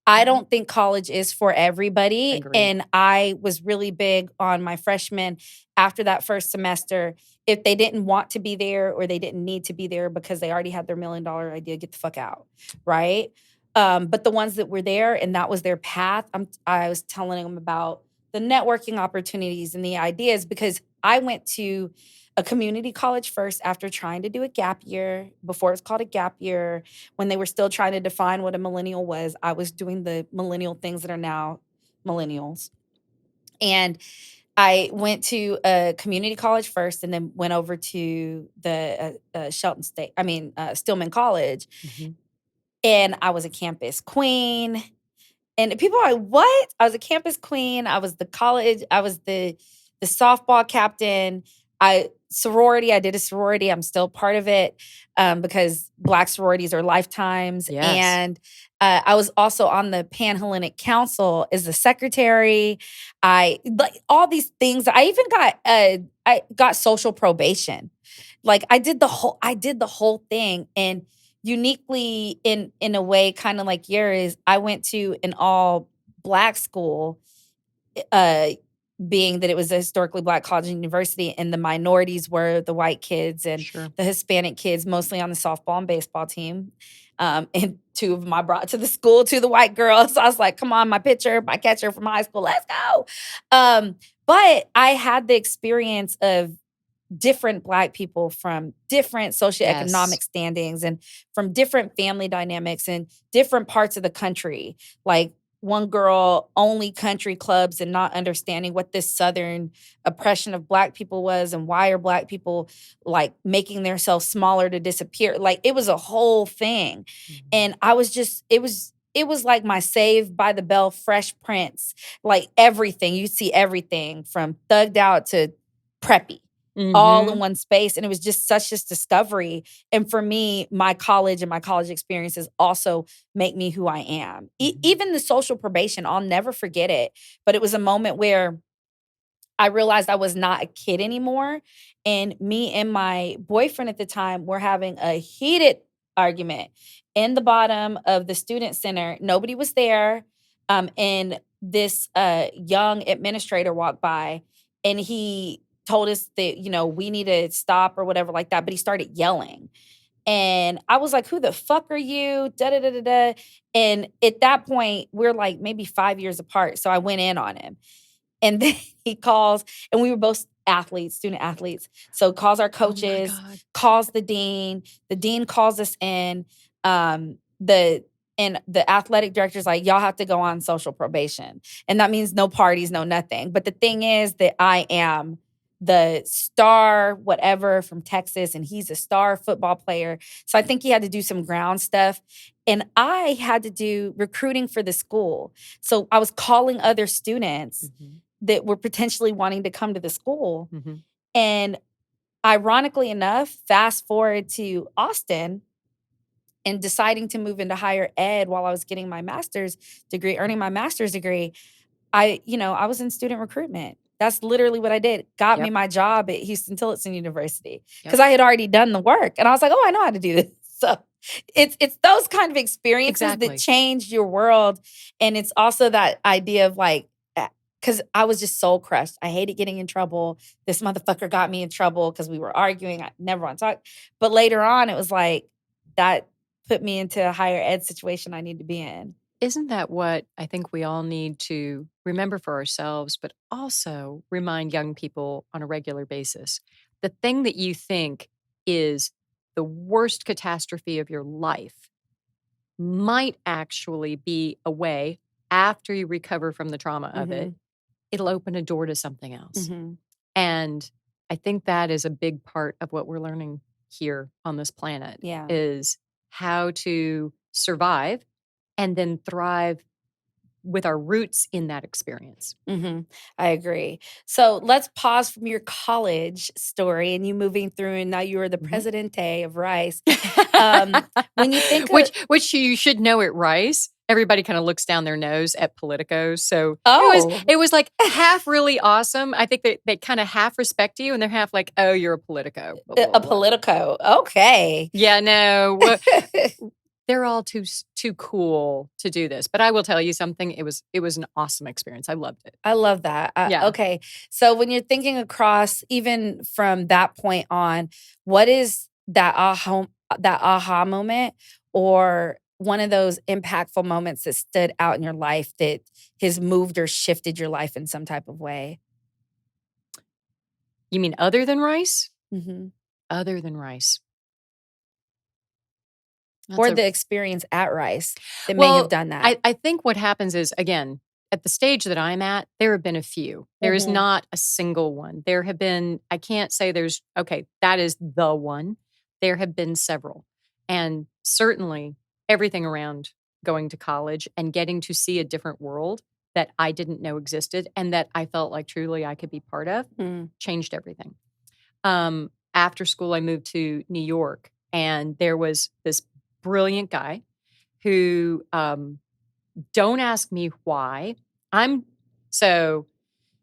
I don't think college is for everybody. Agreed. And I was really big on my freshmen after that first semester. If they didn't want to be there or they didn't need to be there because they already had their $1 million idea, get the fuck out. Right. But the ones that were there and that was their path, I was telling them about the networking opportunities and the ideas, because I went to a community college first after trying to do a gap year, before it's called a gap year, when they were still trying to define what a millennial was. I was doing the millennial things that are now millennials. And I went to a community college first and then went over to the Stillman College. And I was a campus queen. And people are like, what? I was a campus queen. I was the softball captain. I did a sorority. I'm still part of it, because Black sororities are lifetimes. Yes. And I was also on the Pan-Hellenic Council as the secretary. I like all these things. I even got social probation. Like I did the whole thing. And uniquely, in a way, kind of like yours, I went to an all Black school, being that it was a historically Black college and university, and the minorities were the white kids and the Hispanic kids, mostly on the softball and baseball team. And two of them I brought to the school, to the white girls. So I was like, come on, my pitcher, my catcher from high school, let's go. But I had the experience of different Black people from different socioeconomic standings and from different family dynamics and different parts of the country. Like one girl only country clubs and not understanding what this Southern oppression of Black people was and why are Black people like making themselves smaller to disappear. Like it was a whole thing. And I was just, it was like my Saved by the Bell Fresh Prince, like everything. You see everything from thugged out to preppy. All in one space. And it was just such this discovery. And for me, my college and my college experiences also make me who I am. Even the social probation, I'll never forget it. But it was a moment where I realized I was not a kid anymore. And me and my boyfriend at the time were having a heated argument in the bottom of the student center. Nobody was there. And this young administrator walked by and he told us that, we need to stop or whatever like that. But he started yelling. And I was like, who the fuck are you? Da da da da da. And at that point, we're like maybe 5 years apart. So I went in on him. And then he calls, and we were both athletes, student athletes. So calls our coaches, calls the dean. The dean calls us in. The athletic director's like, y'all have to go on social probation. And that means no parties, no nothing. But the thing is that I am the star whatever from Texas, and he's a star football player. So I think he had to do some ground stuff. And I had to do recruiting for the school. So I was calling other students that were potentially wanting to come to the school. And ironically enough, fast forward to Austin and deciding to move into higher ed while I was getting my master's degree, earning my master's degree, I was in student recruitment. That's literally what I did. Got me my job at Houston-Tillotson University because I had already done the work. And I was like, oh, I know how to do this. So it's those kind of experiences that change your world. And it's also that idea of like, because I was just soul crushed. I hated getting in trouble. This motherfucker got me in trouble because we were arguing. I never want to talk. But later on, it was like, that put me into a higher ed situation I need to be in. Isn't that what I think we all need to remember for ourselves, but also remind young people on a regular basis? The thing that you think is the worst catastrophe of your life might actually be a way, after you recover from the trauma of it, it'll open a door to something else. And I think that is a big part of what we're learning here on this planet, is how to survive and then thrive with our roots in that experience. I agree. So let's pause from your college story and you moving through, and now you are the presidente of Rice. When you think of which you should know at Rice, everybody kind of looks down their nose at politicos. So oh, it was like half really awesome. I think they kind of half respect you, and they're half like, oh, you're a politico. Blah, blah, a blah. politico. Okay. Yeah, no. They're all too cool to do this. But I will tell you something. It was an awesome experience. I loved it. I love that. Yeah. Okay. So when you're thinking across, even from that point on, what is that aha moment, or one of those impactful moments that stood out in your life that has moved or shifted your life in some type of way? You mean other than Rice? Mm-hmm. Other than Rice. Or the experience at Rice that may have done that. I think what happens is, again, at the stage that I'm at, there have been a few. There is not a single one. There have been, I can't say that is the one. There have been several. And certainly everything around going to college and getting to see a different world that I didn't know existed and that I felt like truly I could be part of changed everything. After school, I moved to New York, and there was this brilliant guy who, don't ask me why.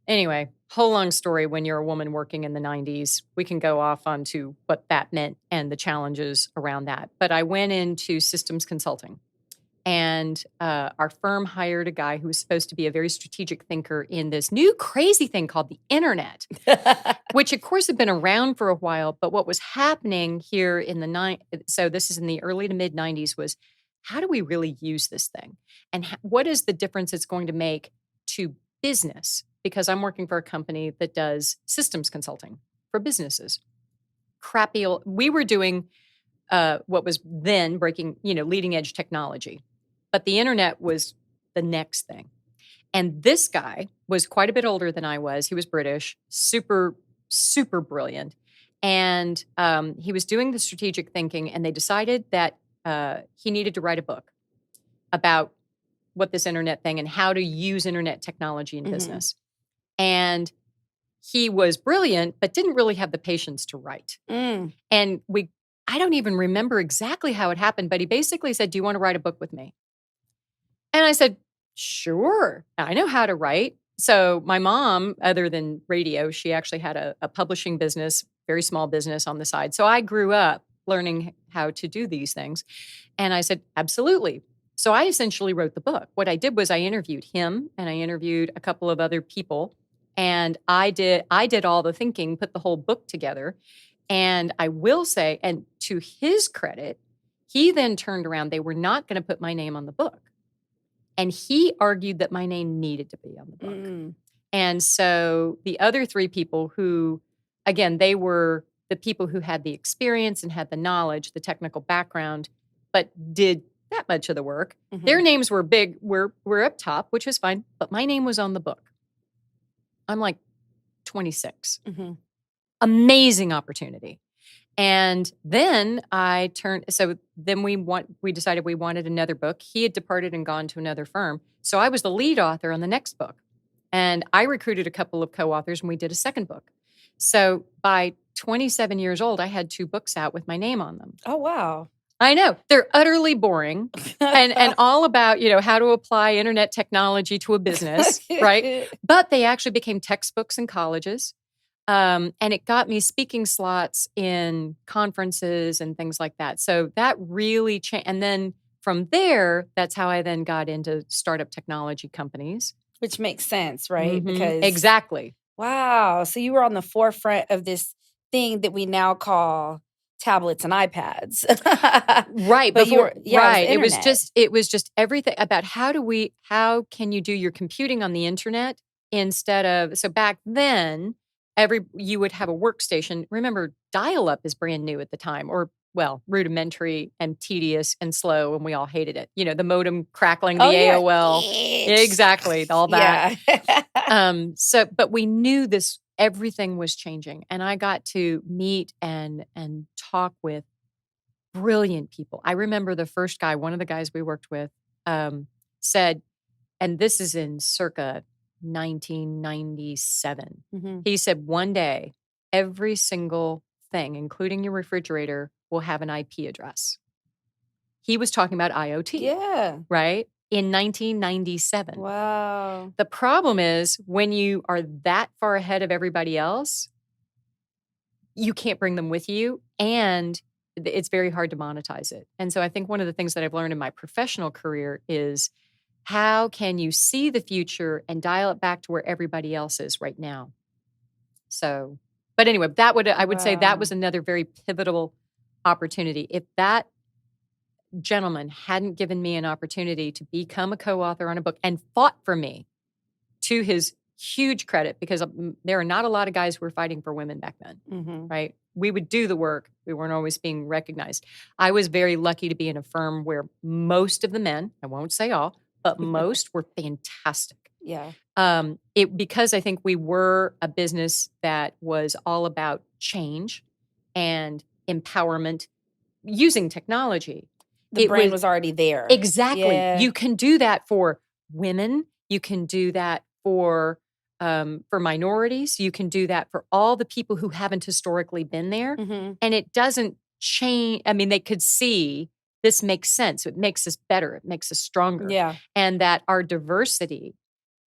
Anyway, whole long story. When you're a woman working in the 90s, we can go off onto what that meant and the challenges around that. But I went into systems consulting, and our firm hired a guy who was supposed to be a very strategic thinker in this new crazy thing called the internet, which of course had been around for a while. But what was happening here in so this is in the early to mid 90s, was how do we really use this thing? And what is the difference it's going to make to business? Because I'm working for a company that does systems consulting for businesses. We were doing what was then leading edge technology. But the internet was the next thing. And this guy was quite a bit older than I was. He was British, super, super brilliant. And he was doing the strategic thinking, and they decided that he needed to write a book about what this internet thing and how to use internet technology in business. And he was brilliant, but didn't really have the patience to write. And I don't even remember exactly how it happened, but he basically said, do you want to write a book with me? And I said, sure, I know how to write. So my mom, other than radio, she actually had a publishing business, very small business on the side. So I grew up learning how to do these things. And I said, absolutely. So I essentially wrote the book. What I did was I interviewed him, and I interviewed a couple of other people. And I did all the thinking, put the whole book together. And I will say, and to his credit, he then turned around. They were not going to put my name on the book. And he argued that my name needed to be on the book. And so the other three people who, again, they were the people who had the experience and had the knowledge, the technical background, but did that much of the work. Their names were big, were up top, which was fine, but my name was on the book. I'm like 26. Amazing opportunity. And then we decided we wanted another book. He had departed and gone to another firm. So I was the lead author on the next book. And I recruited a couple of co-authors, and we did a second book. So by 27 years old, I had 2 books out with my name on them. Oh, wow. I know. They're utterly boring and all about, how to apply internet technology to a business, right? But they actually became textbooks in colleges. And it got me speaking slots in conferences and things like that. So that really changed. And then from there, that's how I then got into startup technology companies. Which makes sense, right? Because exactly. Wow. So you were on the forefront of this thing that we now call tablets and iPads. Right. But right. It was just everything about how can you do your computing on the internet instead of, so back then, you would have a workstation. Remember, dial-up is brand new at the time, or rudimentary and tedious and slow, and we all hated it. The modem crackling, the AOL. Exactly, all that. Yeah. But we knew everything was changing, and I got to meet and talk with brilliant people. I remember the first guy, one of the guys we worked with, said, and this is in circa 1997. Mhm. He said, one day, every single thing, including your refrigerator, will have an IP address. He was talking about IoT, Yeah. right? In 1997. Wow. The problem is when you are that far ahead of everybody else, you can't bring them with you, and it's very hard to monetize it. And so I think one of the things that I've learned in my professional career is how can you see the future and dial it back to where everybody else is right now? So, but anyway, I would say that was Wow. another very pivotal opportunity. If that gentleman hadn't given me an opportunity to become a co-author on a book and fought for me, to his huge credit, because there are not a lot of guys who were fighting for women back then, Mhm. right? We would do the work. We weren't always being recognized. I was very lucky to be in a firm where most of the men, I won't say all, but most were fantastic. Yeah. Because I think we were a business that was all about change and empowerment using technology. The It brain was was already there. exactly. Yeah. You can do that for women. You can do that for minorities. You can do that for all the people who haven't historically been there. Mhm. And it doesn't change. I mean, they could see this makes sense. It makes us better. It makes us stronger. Yeah. And that our diversity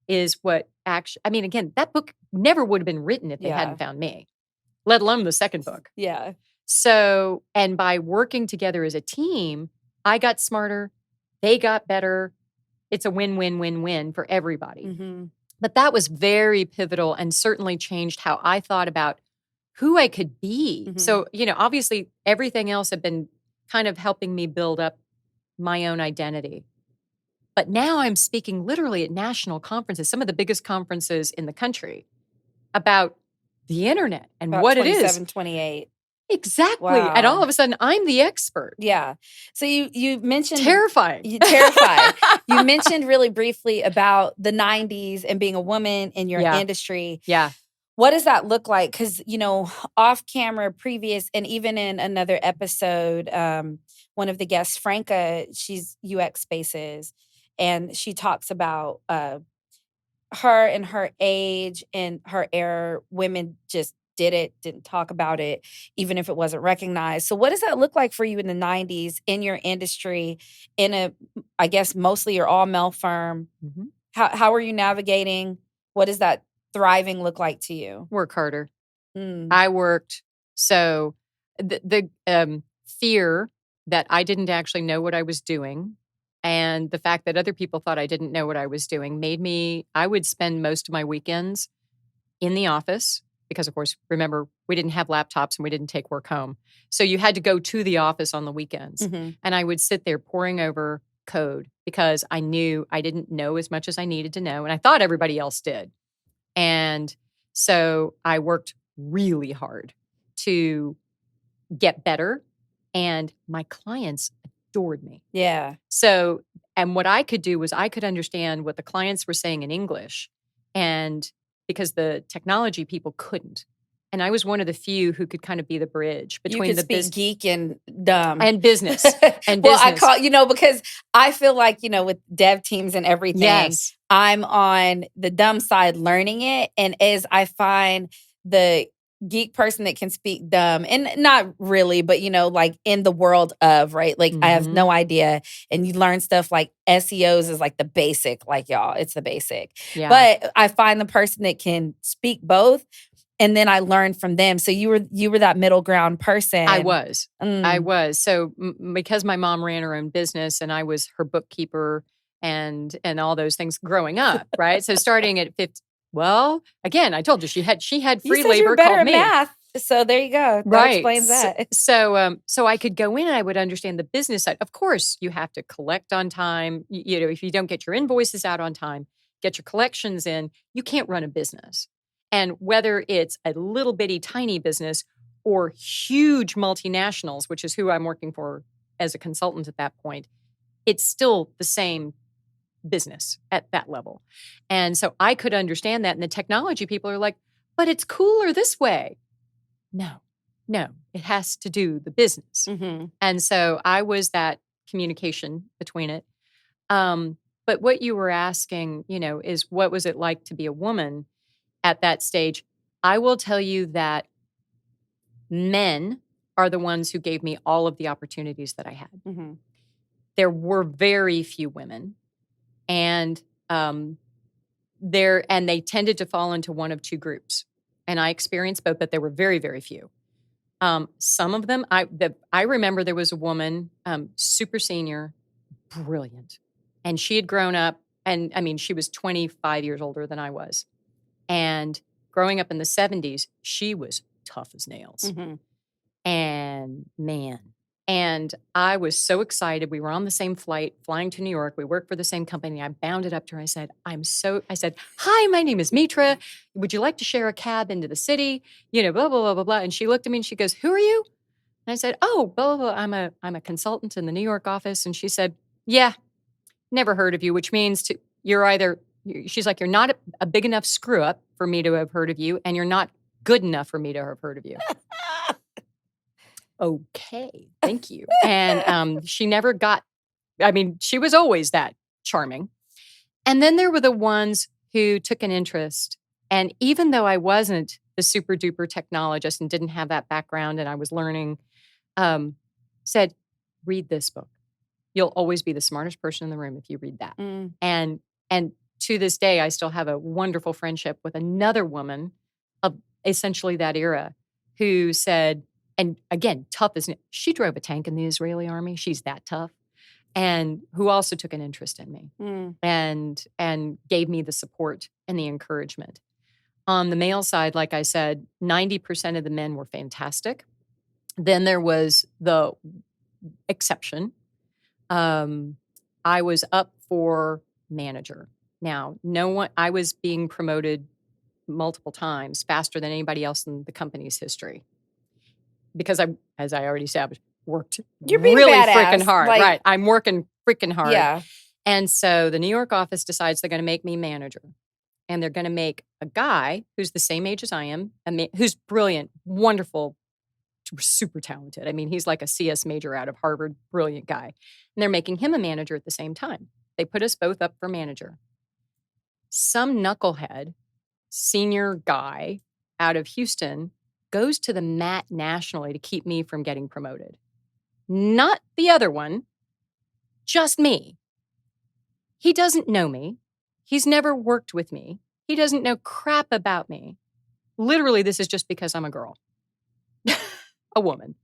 is what actually, I mean, again, that book never would have been written if they Yeah. hadn't found me, let alone the second book. Yeah. So, and by working together as a team, I got smarter, they got better. It's a win-win-win-win for everybody. Mhm. But that was very pivotal and certainly changed how I thought about who I could be. Mhm. So, obviously everything else had been kind of helping me build up my own identity. But now I'm speaking literally at national conferences, some of the biggest conferences in the country, about the internet and About what it is. 27, 28. Exactly. And all Wow. of a sudden, I'm the expert. Yeah. So you mentioned Terrifying. Terrified. You mentioned really briefly about the 90s and being a woman in your Yeah. industry. Yeah. What does that look like? Because, off camera, previous, and even in another episode, one of the guests, Franca, she's UX Spaces, and she talks about her and her age and her era, women just didn't talk about it, even if it wasn't recognized. So what does that look like for you in the 90s in your industry, I guess mostly your all male firm? Mm-hmm. How are you navigating? What does that thriving look like to you? Work harder. Mm. I worked. So the fear that I didn't actually know what I was doing, and the fact that other people thought I didn't know what I was doing, I would spend most of my weekends in the office because, of course, remember, we didn't have laptops and we didn't take work home. So you had to go to the office on the weekends. Mhm. And I would sit there poring over code because I knew I didn't know as much as I needed to know. And I thought everybody else did. And so I worked really hard to get better. And my clients adored me. Yeah. So, and what I could do was I could understand what the clients were saying in English, and because the technology people couldn't. And I was one of the few who could kind of be the bridge between You could the speak geek and dumb. and business. And Well, I business. because I feel like, with dev teams and everything, Yes. I'm on the dumb side learning it. And as I find the geek person that can speak dumb, and not really, but like in the world of, right? Like I have no idea. And you learn stuff like SEOs is like the basic, like y'all, it's the basic. Yeah. But I find the person that can speak both. And then I learned from them. So you were that middle ground person. I was. I Mm. was. So because my mom ran her own business and I was her bookkeeper and all those things growing up, right? So starting at 50, well, again, I told you she had You free said you were labor better called at me. math. So there you go. That Right. explains that. So I could go in and I would understand the business side. Of course, you have to collect on time. If you don't get your invoices out on time, get your collections in, you can't run a business. And whether it's a little bitty tiny business or huge multinationals, which is who I'm working for as a consultant at that point, it's still the same business at that level. And so I could understand that. And the technology people are like, but it's cooler this way. No, it has to do the business. Mm-hmm. And so I was that communication between it. But But what you were asking, is what was it like to be a woman at that stage? I will tell you that men are the ones who gave me all of the opportunities that I had. Mm-hmm. There were very few women, and they tended to fall into one of two groups. And I experienced both, but there were very, very few. Some of them, I remember there was a woman, super senior, brilliant, and she had grown up, and I mean, she was 25 years older than I was, and growing up in the 70s, she was tough as nails. Mm-hmm. And man, and I was so excited. We were on the same flight flying to New York. We worked for the same company. I bounded up to her. I said, "Hi, my name is Mitra. Would you like to share a cab into the city? Blah, blah, blah, blah, blah." And she looked at me and she goes, "Who are you?" And I said, "Oh, blah, blah, blah. I'm a consultant in the New York office." And she said, "Yeah, never heard of you," which means she's like, "You're not a big enough screw up for me to have heard of you, and you're not good enough for me to have heard of you." Okay, thank you. And she never got, she was always that charming. And then there were the ones who took an interest. And even though I wasn't the super duper technologist and didn't have that background and I was learning, said, "Read this book. You'll always be the smartest person in the room if you read that." Mm. And to this day, I still have a wonderful friendship with another woman of essentially that era who said, and again, tough as she drove a tank in the Israeli army. She's that tough, and who also took an interest in me and gave me the support and the encouragement. On the male side, like I said, 90% of the men were fantastic. Then there was the exception. I was up for manager. Now, I was being promoted multiple times faster than anybody else in the company's history. Because as I already established, worked You're being really badass, freaking hard. Right. I'm working freaking hard. Yeah. And so the New York office decides they're going to make me manager. And they're going to make a guy who's the same age as I am, who's brilliant, wonderful, super talented. He's like a CS major out of Harvard, brilliant guy. And they're making him a manager at the same time. They put us both up for manager. Some knucklehead, senior guy out of Houston goes to the mat nationally to keep me from getting promoted. Not the other one, just me. He doesn't know me. He's never worked with me. He doesn't know crap about me. Literally, this is just because I'm a girl, a woman.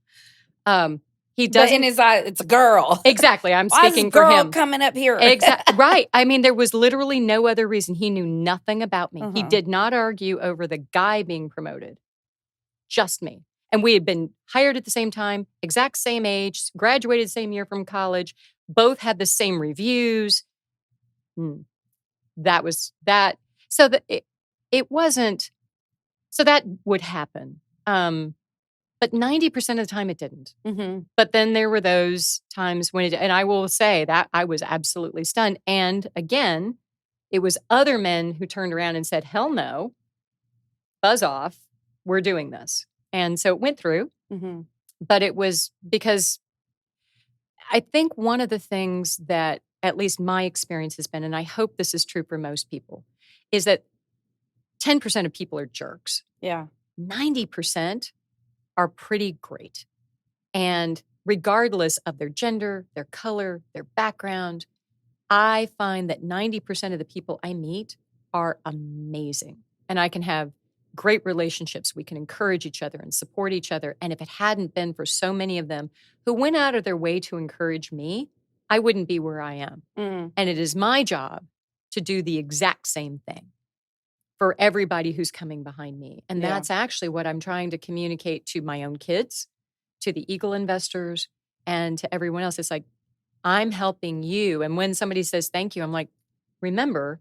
He doesn't. But in his eye, it's a girl. Exactly. I'm speaking for for him. Coming up here. Exactly. Right. There was literally no other reason. He knew nothing about me. He Uh-huh. did not argue over the guy being promoted. Just me. And we had been hired at the same time, exact same age, graduated the same year from college, both had the same reviews. That was that. So that it wasn't, so that would happen. But 90% of the time it didn't. Mm-hmm. But then there were those times when and I will say that I was absolutely stunned. And again, it was other men who turned around and said, "Hell no, buzz off, we're doing this." And so it went through, but it was because I think one of the things that at least my experience has been, and I hope this is true for most people, is that 10% of people are jerks. Yeah. 90% are pretty great. And regardless of their gender, their color, their background, I find that 90% of the people I meet are amazing. And I can have great relationships. We can encourage each other and support each other. And if it hadn't been for so many of them who went out of their way to encourage me, I wouldn't be where I am. And it is my job to do the exact same thing for everybody who's coming behind me. And that's actually what I'm trying to communicate to my own kids, to the Eagle investors, and to everyone else. It's like, I'm helping you. And when somebody says thank you, I'm like, remember,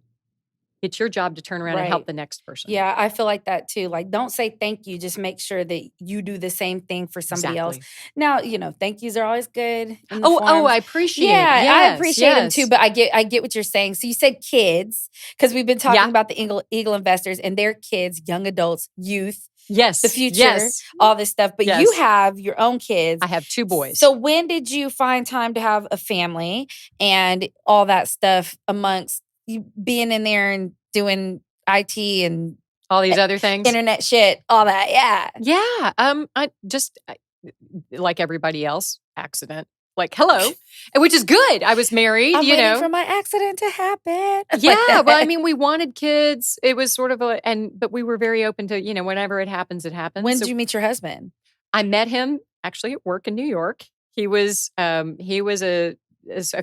It's your job to turn around and help the next person. Yeah, I feel like that too. Like, don't say thank you. Just make sure that you do the same thing for somebody else. Now, thank yous are always good in the forms. I appreciate. Yeah, yes, I appreciate them too. But I get what you're saying. So you said kids, because we've been talking about the Eagle investors and their kids, young adults, youth. Yes. The future, all this stuff. But you have your own kids. I have 2 boys. So when did you find time to have a family and all that stuff amongst you being in there and doing IT and all these other things? Internet shit, all that. Yeah. Yeah. I just, like everybody else, accident. Like, hello, which is good. I was married, I'm waiting for my accident to happen. Yeah, well, I mean, we wanted kids. It was sort of but we were very open to, whenever it happens, it happens. When did you meet your husband? I met him actually at work in New York. He was a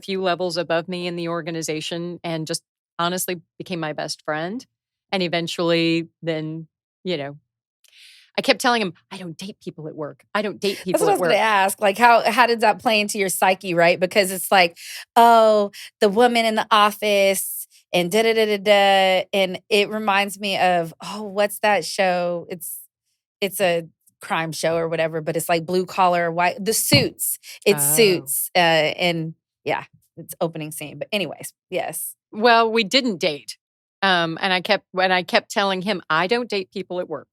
few levels above me in the organization, and just honestly became my best friend. And eventually, then, I kept telling him, I don't date people at work. I don't date people at work. That's what I was going to ask. Like, how did that play into your psyche, right? Because it's like, oh, the woman in the office and da-da-da-da-da. And it reminds me of, what's that show? It's a crime show or whatever, but it's like blue collar, white, the Suits. It's Suits. And yeah, it's opening scene. But anyways, yes. Well, we didn't date. And I kept telling him, I don't date people at work.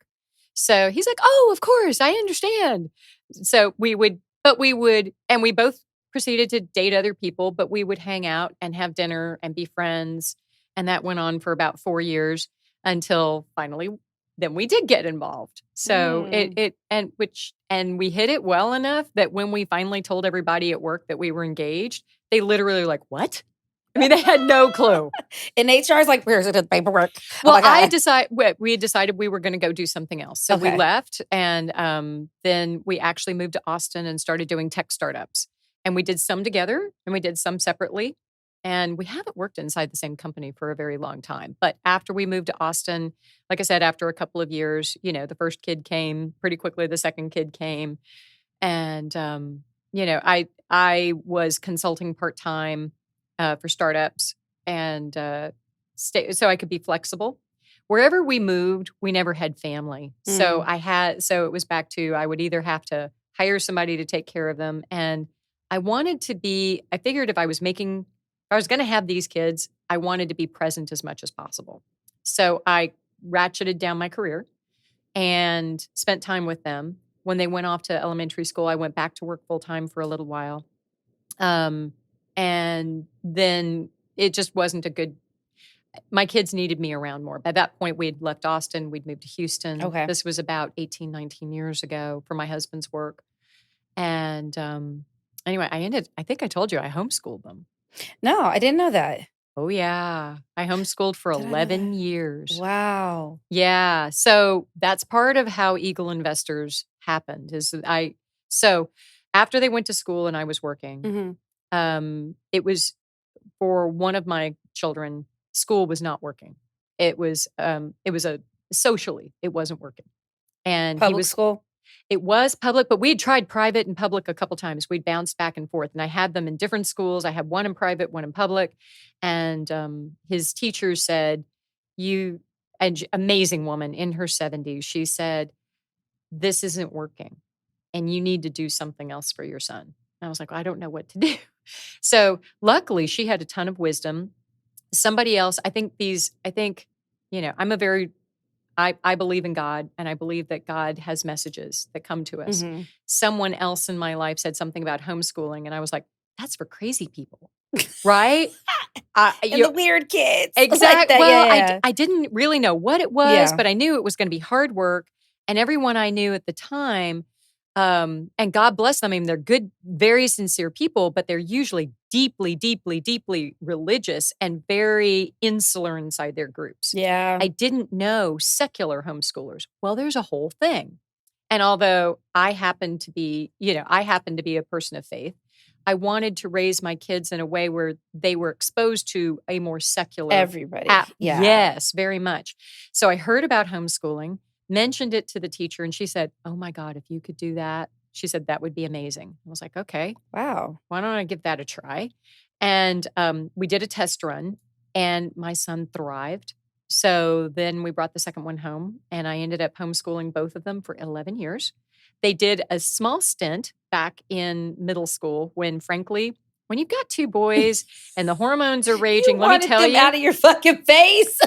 So he's like, oh, of course, I understand. So we would, and we both proceeded to date other people, but we would hang out and have dinner and be friends. And that went on for about 4 years until finally, then we did get involved. So and we hit it well enough that when we finally told everybody at work that we were engaged, they literally were like, what? I mean, they had no clue. And HR is like, where's the paperwork? Well, we had decided we were going to go do something else. So we left, and then we actually moved to Austin and started doing tech startups. And we did some together, and we did some separately. And we haven't worked inside the same company for a very long time. But after we moved to Austin, like I said, after a couple of years, the first kid came pretty quickly. The second kid came. And, I was consulting part-time for startups and so I could be flexible. Wherever we moved, we never had family. So it was back to, I would either have to hire somebody to take care of them. And I figured if I was going to have these kids, I wanted to be present as much as possible. So I ratcheted down my career and spent time with them. When they went off to elementary school, I went back to work full time for a little while. And then it just wasn't my kids needed me around more. By that point, we had left Austin. We'd moved to Houston. Okay. This was about 18, 19 years ago for my husband's work. And anyway, I think I told you I homeschooled them. No, I didn't know that. Oh, yeah. I homeschooled for 11 years. Wow. Yeah. So that's part of how Eagle Investors happened. So after they went to school and I was working, it was for one of my children, school was not working. It was socially, it wasn't working. And public school? It was public, but we had tried private and public a couple times. We'd bounced back and forth, and I had them in different schools. I had one in private, one in public. And his teacher said, an amazing woman in her 70s, she said, this isn't working and you need to do something else for your son. And I was like, well, I don't know what to do. So luckily she had a ton of wisdom. Somebody else, I believe in God, and I believe that God has messages that come to us. Someone else in my life said something about homeschooling, and I was like, that's for crazy people, right? And the weird kids. Exactly. Like well, I didn't really know what it was, but I knew it was going to be hard work. And everyone I knew at the time, and God bless them, I mean, they're good, very sincere people, but they're usually deeply, deeply, deeply religious and very insular inside their groups. Yeah. I didn't know secular homeschoolers. Well, there's a whole thing. And although I happen to be a person of faith, I wanted to raise my kids in a way where they were exposed to a more secular. Everybody. Yeah. Yes, very much. So I heard about homeschooling, mentioned it to the teacher, and she said, oh my God, if you could do that, she said, that would be amazing. I was like, okay. Wow. Why don't I give that a try? And we did a test run, and my son thrived. So then we brought the second one home, and I ended up homeschooling both of them for 11 years. They did a small stint back in middle school when, frankly, when you've got two boys and the hormones are raging, You let me wanted tell them you. out of your fucking face.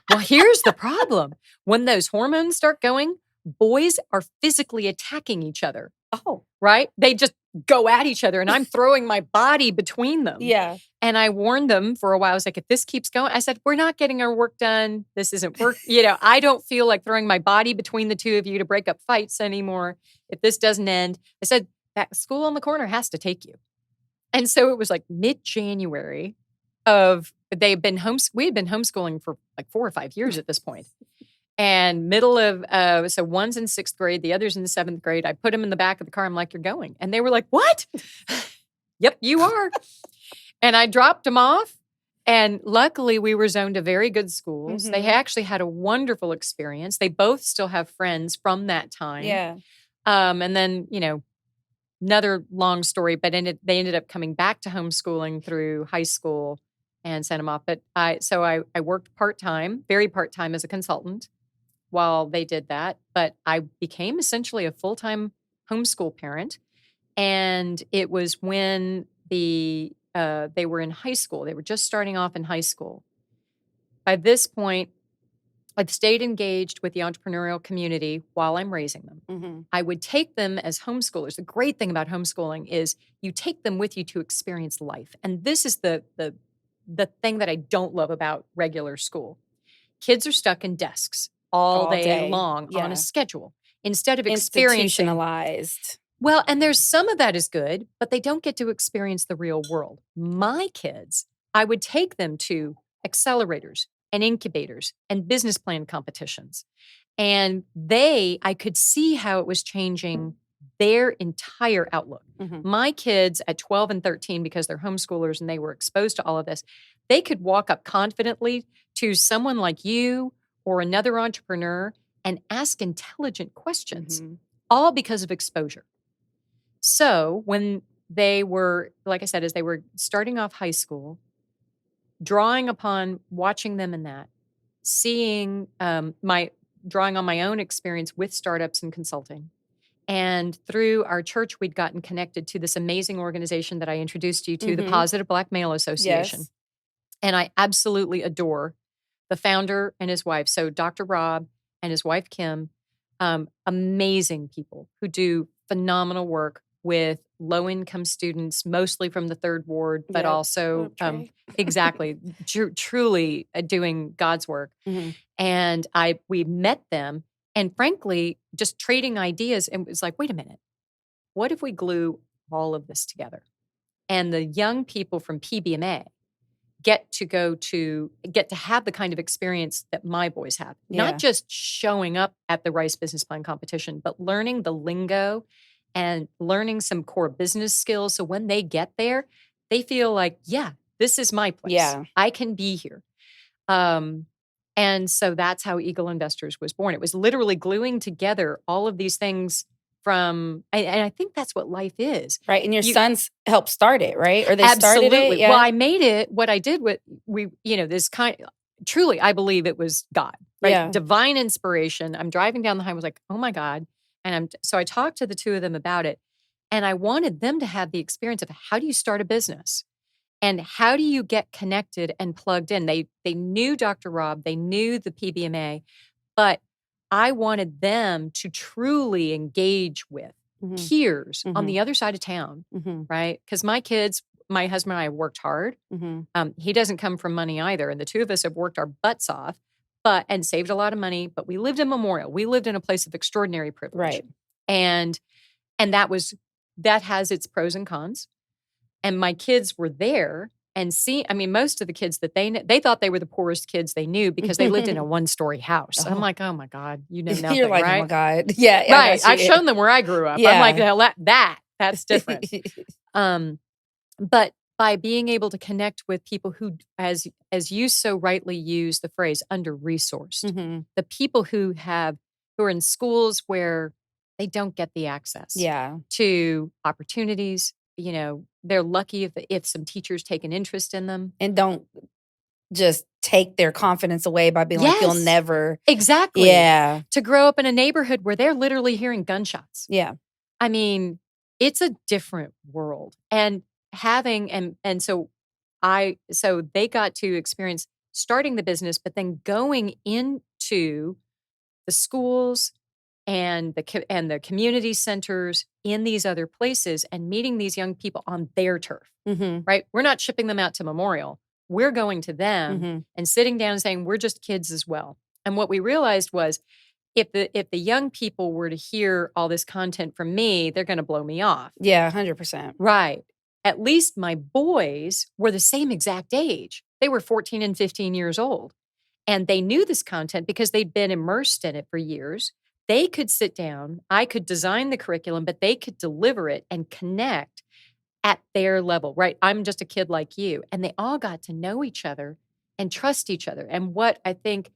Well, here's the problem. When those hormones start going, boys are physically attacking each other. Oh. Right? They just go at each other, and I'm throwing my body between them. Yeah. And I warned them for a while. I was like, if this keeps going, I said, we're not getting our work done. This isn't work. I don't feel like throwing my body between the two of you to break up fights anymore. If this doesn't end, I said, that school on the corner has to take you. And so it was like mid-January we had been homeschooling for like 4 or 5 years at this point. And middle of, so one's in 6th grade, the other's in the 7th grade. I put them in the back of the car. I'm like, you're going. And they were like, what? Yep, you are. And I dropped them off. And luckily, we were zoned to very good schools. Mhm. They actually had a wonderful experience. They both still have friends from that time. Yeah. And then, another long story, but they ended up coming back to homeschooling through high school and sent them off. But I worked part-time, very part-time as a consultant while they did that. But I became essentially a full-time homeschool parent. And it was when they were in high school. They were just starting off in high school. By this point, I've stayed engaged with the entrepreneurial community while I'm raising them. Mm-hmm. I would take them as homeschoolers. The great thing about homeschooling is you take them with you to experience life. And this is the thing that I don't love about regular school. Kids are stuck in desks all day long on a schedule instead of experiencing. Institutionalized. Well, and there's some of that is good, but they don't get to experience the real world. My kids, I would take them to accelerators and incubators and business plan competitions. And I could see how it was changing their entire outlook. Mm-hmm. My kids at 12 and 13, because they're homeschoolers and they were exposed to all of this, they could walk up confidently to someone like you or another entrepreneur and ask intelligent questions, Mm-hmm. all because of exposure. So when they were, like I said, as they were starting off high school, drawing upon watching them in that, seeing drawing on my own experience with startups and consulting. And through our church, we'd gotten connected to this amazing organization that I introduced you to, the Mm-hmm. Positive Black Male Association. Yes. And I absolutely adore the founder and his wife. So Dr. Rob and his wife, Kim, amazing people who do phenomenal work with low-income students, mostly from the third ward, but also exactly, truly doing God's work. Mm-hmm. And we met them, and frankly, just trading ideas, and it was like, wait a minute, what if we glue all of this together? And the young people from PBMA get to have the kind of experience that my boys have, not just showing up at the Rice Business Plan competition, but learning the lingo and learning some core business skills. So when they get there, they feel like, yeah, this is my place. Yeah. I can be here. And so that's how Eagle Investors was born. It was literally gluing together all of these things and I think that's what life is. Right. And your sons helped start it, right? Or they absolutely. started it? Yeah. Well, I made it. What I did with this truly, I believe it was God, right? Yeah. Divine inspiration. I'm driving down the highway, I was like, oh my God. And so I talked to the two of them about it. And I wanted them to have the experience of how do you start a business? And how do you get connected and plugged in? They knew Dr. Rob, they knew the PBMA, but I wanted them to truly engage with peers on the other side of town, right? Because my husband and I have worked hard. He doesn't come from money either. And the two of us have worked our butts off, and saved a lot of money, but we lived in Memorial. We lived in a place of extraordinary privilege. Right. And that has its pros and cons. And my kids were there and most of the kids that they thought they were the poorest kids they knew because they lived in a 1-story house. I'm like, oh my God, you know nothing, You're like, right? oh my God. Yeah. Right. I've shown them where I grew up. Yeah. I'm like, well, that's different. But by being able to connect with people who, as you so rightly use the phrase, under-resourced, the people who are in schools where they don't get the access to opportunities. They're lucky if some teachers take an interest in them and don't just take their confidence away by being like, you'll Yes, never. exactly. Yeah. To grow up in a neighborhood where they're literally hearing gunshots. Yeah. I mean, it's a different world. And having and so they got to experience starting the business, but then going into the schools and the community centers in these other places and meeting these young people on their turf. Mm-hmm. Right? We're not shipping them out to Memorial. We're going to them Mm-hmm. and sitting down and saying, we're just kids as well. And what we realized was if the young people were to hear all this content from me, they're going to blow me off. Yeah, 100%. Right. At least my boys were the same exact age. They were 14 and 15 years old. And they knew this content because they'd been immersed in it for years. They could sit down, I could design the curriculum, but they could deliver it and connect at their level, right? I'm just a kid like you. And they all got to know each other and trust each other. And what I think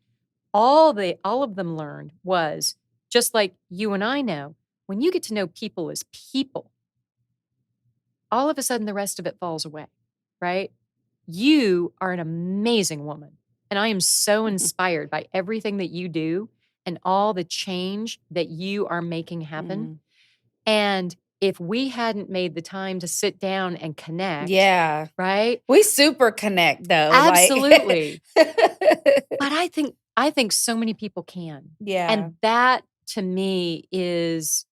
all of them learned was just like you and I know, when you get to know people as people, all of a sudden the rest of it falls away, right? You are an amazing woman. And I am so inspired by everything that you do and all the change that you are making happen. Mm. And if we hadn't made the time to sit down and connect, Yeah. right? We super connect though. Absolutely. Like But I think so many people can. yeah. And that to me is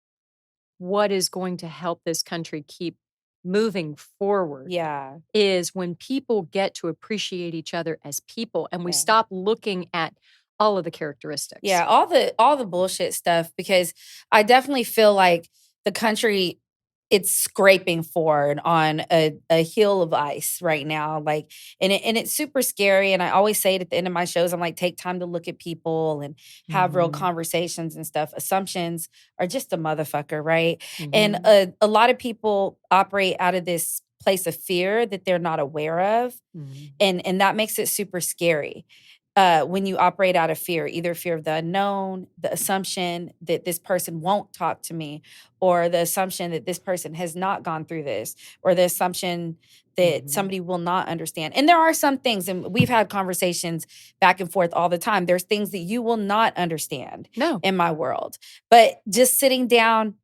what is going to help this country keep moving forward. Yeah. Is when people get to appreciate each other as people and we Yeah. stop looking at all of the characteristics. Yeah, all the bullshit stuff, because I definitely feel like the country, it's scraping forward on a hill of ice right now. Like, and it's super scary. And I always say it at the end of my shows, I'm like, take time to look at people and have real Mhm. conversations and stuff. Assumptions are just a motherfucker, right? And Mhm. a lot of people operate out of this place of fear that they're not aware of. Mhm. And that makes it super scary. When you operate out of fear, either fear of the unknown, the assumption that this person won't talk to me, or the assumption that this person has not gone through this, or the assumption that Mhm. somebody will not understand. And there are some things, and we've had conversations back and forth all the time. There's things that you will not understand No. in my world. But just sitting down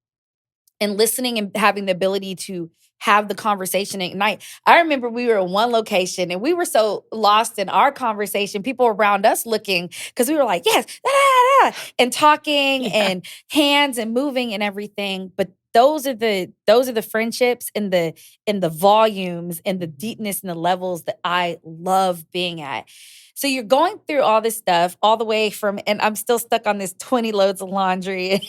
and listening and having the ability to have the conversation at night. I remember we were in one location and we were so lost in our conversation. People around us looking because we were like, yes, da, da, da, and talking Yeah. and hands and moving and everything. But those are the friendships and the volumes and the deepness and the levels that I love being at. So you're going through all this stuff all the way from, and I'm still stuck on this 20 loads of laundry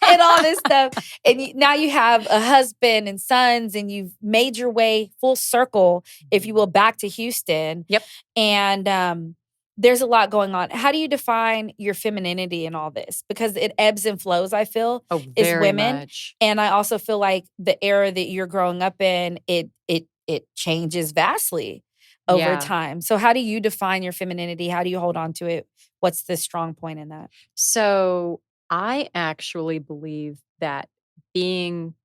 and all this stuff. And now you have a husband and sons, and you've made your way full circle, if you will, back to Houston. Yep. And there's a lot going on. How do you define your femininity in all this? Because it ebbs and flows, I feel, Oh, as very women. much. And I also feel like the era that you're growing up in, it changes vastly over Yeah. time. So how do you define your femininity? How do you hold on to it? What's the strong point in that? So I actually believe that being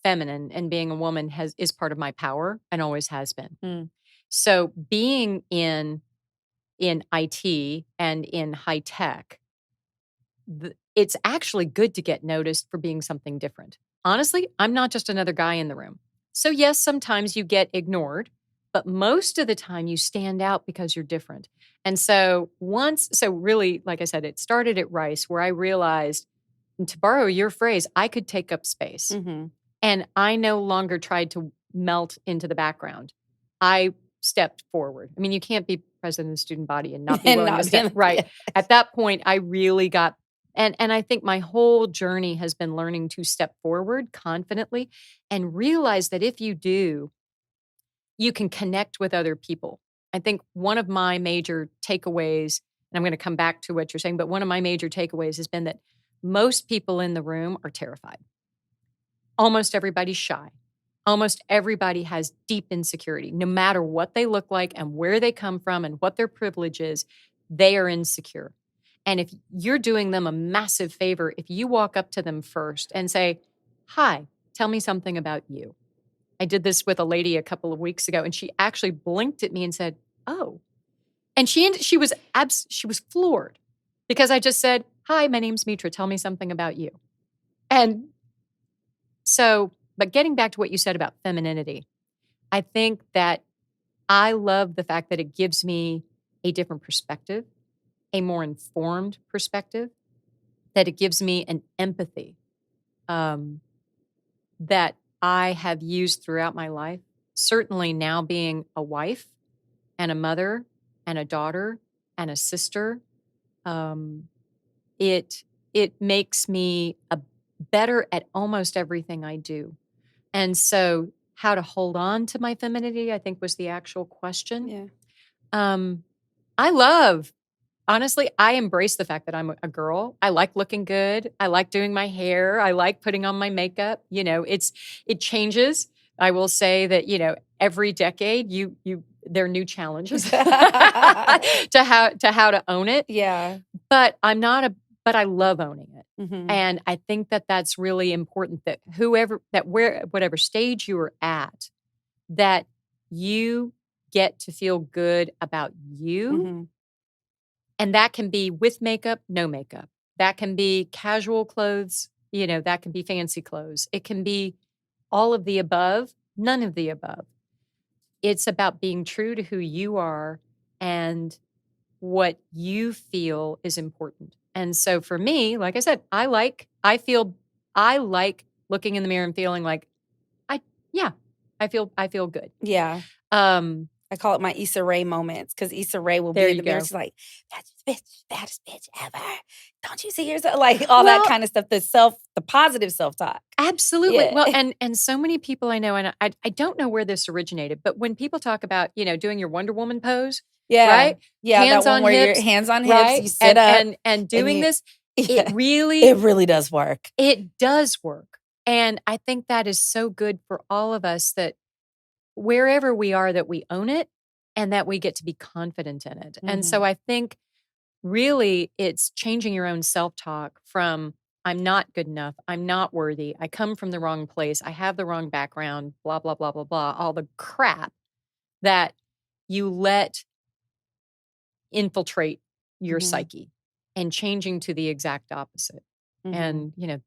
feminine and being a woman is part of my power and always has been. Mm. So being in IT and in high tech, it's actually good to get noticed for being something different. Honestly, I'm not just another guy in the room. So yes, sometimes you get ignored, but most of the time you stand out because you're different. And so really, like I said, it started at Rice where I realized, and to borrow your phrase, I could take up space. Mm-hmm. And I no longer tried to melt into the background. I stepped forward. I mean, you can't be president of the student body and not be And willing to not step being- right. yeah. At that point, I really got and I think my whole journey has been learning to step forward confidently and realize that if you do, you can connect with other people. I think one of my major takeaways, and I'm going to come back to what you're saying, but one of my major takeaways has been that most people in the room are terrified. Almost everybody's shy. Almost everybody has deep insecurity. No matter what they look like and where they come from and what their privilege is, they are insecure. And if you're doing them a massive favor, if you walk up to them first and say, "Hi, tell me something about you." I did this with a lady a couple of weeks ago, and she actually blinked at me and said, "Oh." And she was floored because I just said, "Hi, my name's Mitra. Tell me something about you." And so, but getting back to what you said about femininity, I think that I love the fact that it gives me a different perspective, a more informed perspective, that it gives me an empathy um, that I have used throughout my life. Certainly now being a wife and a mother and a daughter and a sister, um, it makes me a better at almost everything I do. And so, how to hold on to my femininity, I think, was the actual question. Yeah. Um, I love, honestly, I embrace the fact that I'm a girl. I like looking good. I like doing my hair. I like putting on my makeup. It changes. I will say that, every decade there are new challenges to how to own it. Yeah. But but I love owning it. Mhm. And I think that that's really important that whatever stage you are at, that you get to feel good about you. Mhm. And that can be with makeup, no makeup. That can be casual clothes, that can be fancy clothes. It can be all of the above, none of the above. It's about being true to who you are and what you feel is important. And so for me, like I said, I like looking in the mirror and feeling like I yeah, I feel good. Yeah. Um, I call it my Issa Rae moments because Issa Rae will There be in you the mirror. go. She's like, baddest bitch ever. Don't you see yourself? Like all that Well, kind of stuff. The positive self-talk. absolutely. Yeah. Well, and so many people I know, and I don't know where this originated, but when people talk about, doing your Wonder Woman pose, Yeah. right? Yeah. That Hands one on where your hips, hands on hips, right? you sit up And and doing you this, yeah, it really it really does work. it does work. And I think that is so good for all of us that wherever we are, that we own it and that we get to be confident in it. And so Mhm. I think really it's changing your own self-talk from I'm not good enough, I'm not worthy, I come from the wrong place, I have the wrong background, blah blah blah blah blah, all the crap that you let infiltrate your Mhm. psyche, and changing to the exact opposite. Mhm. And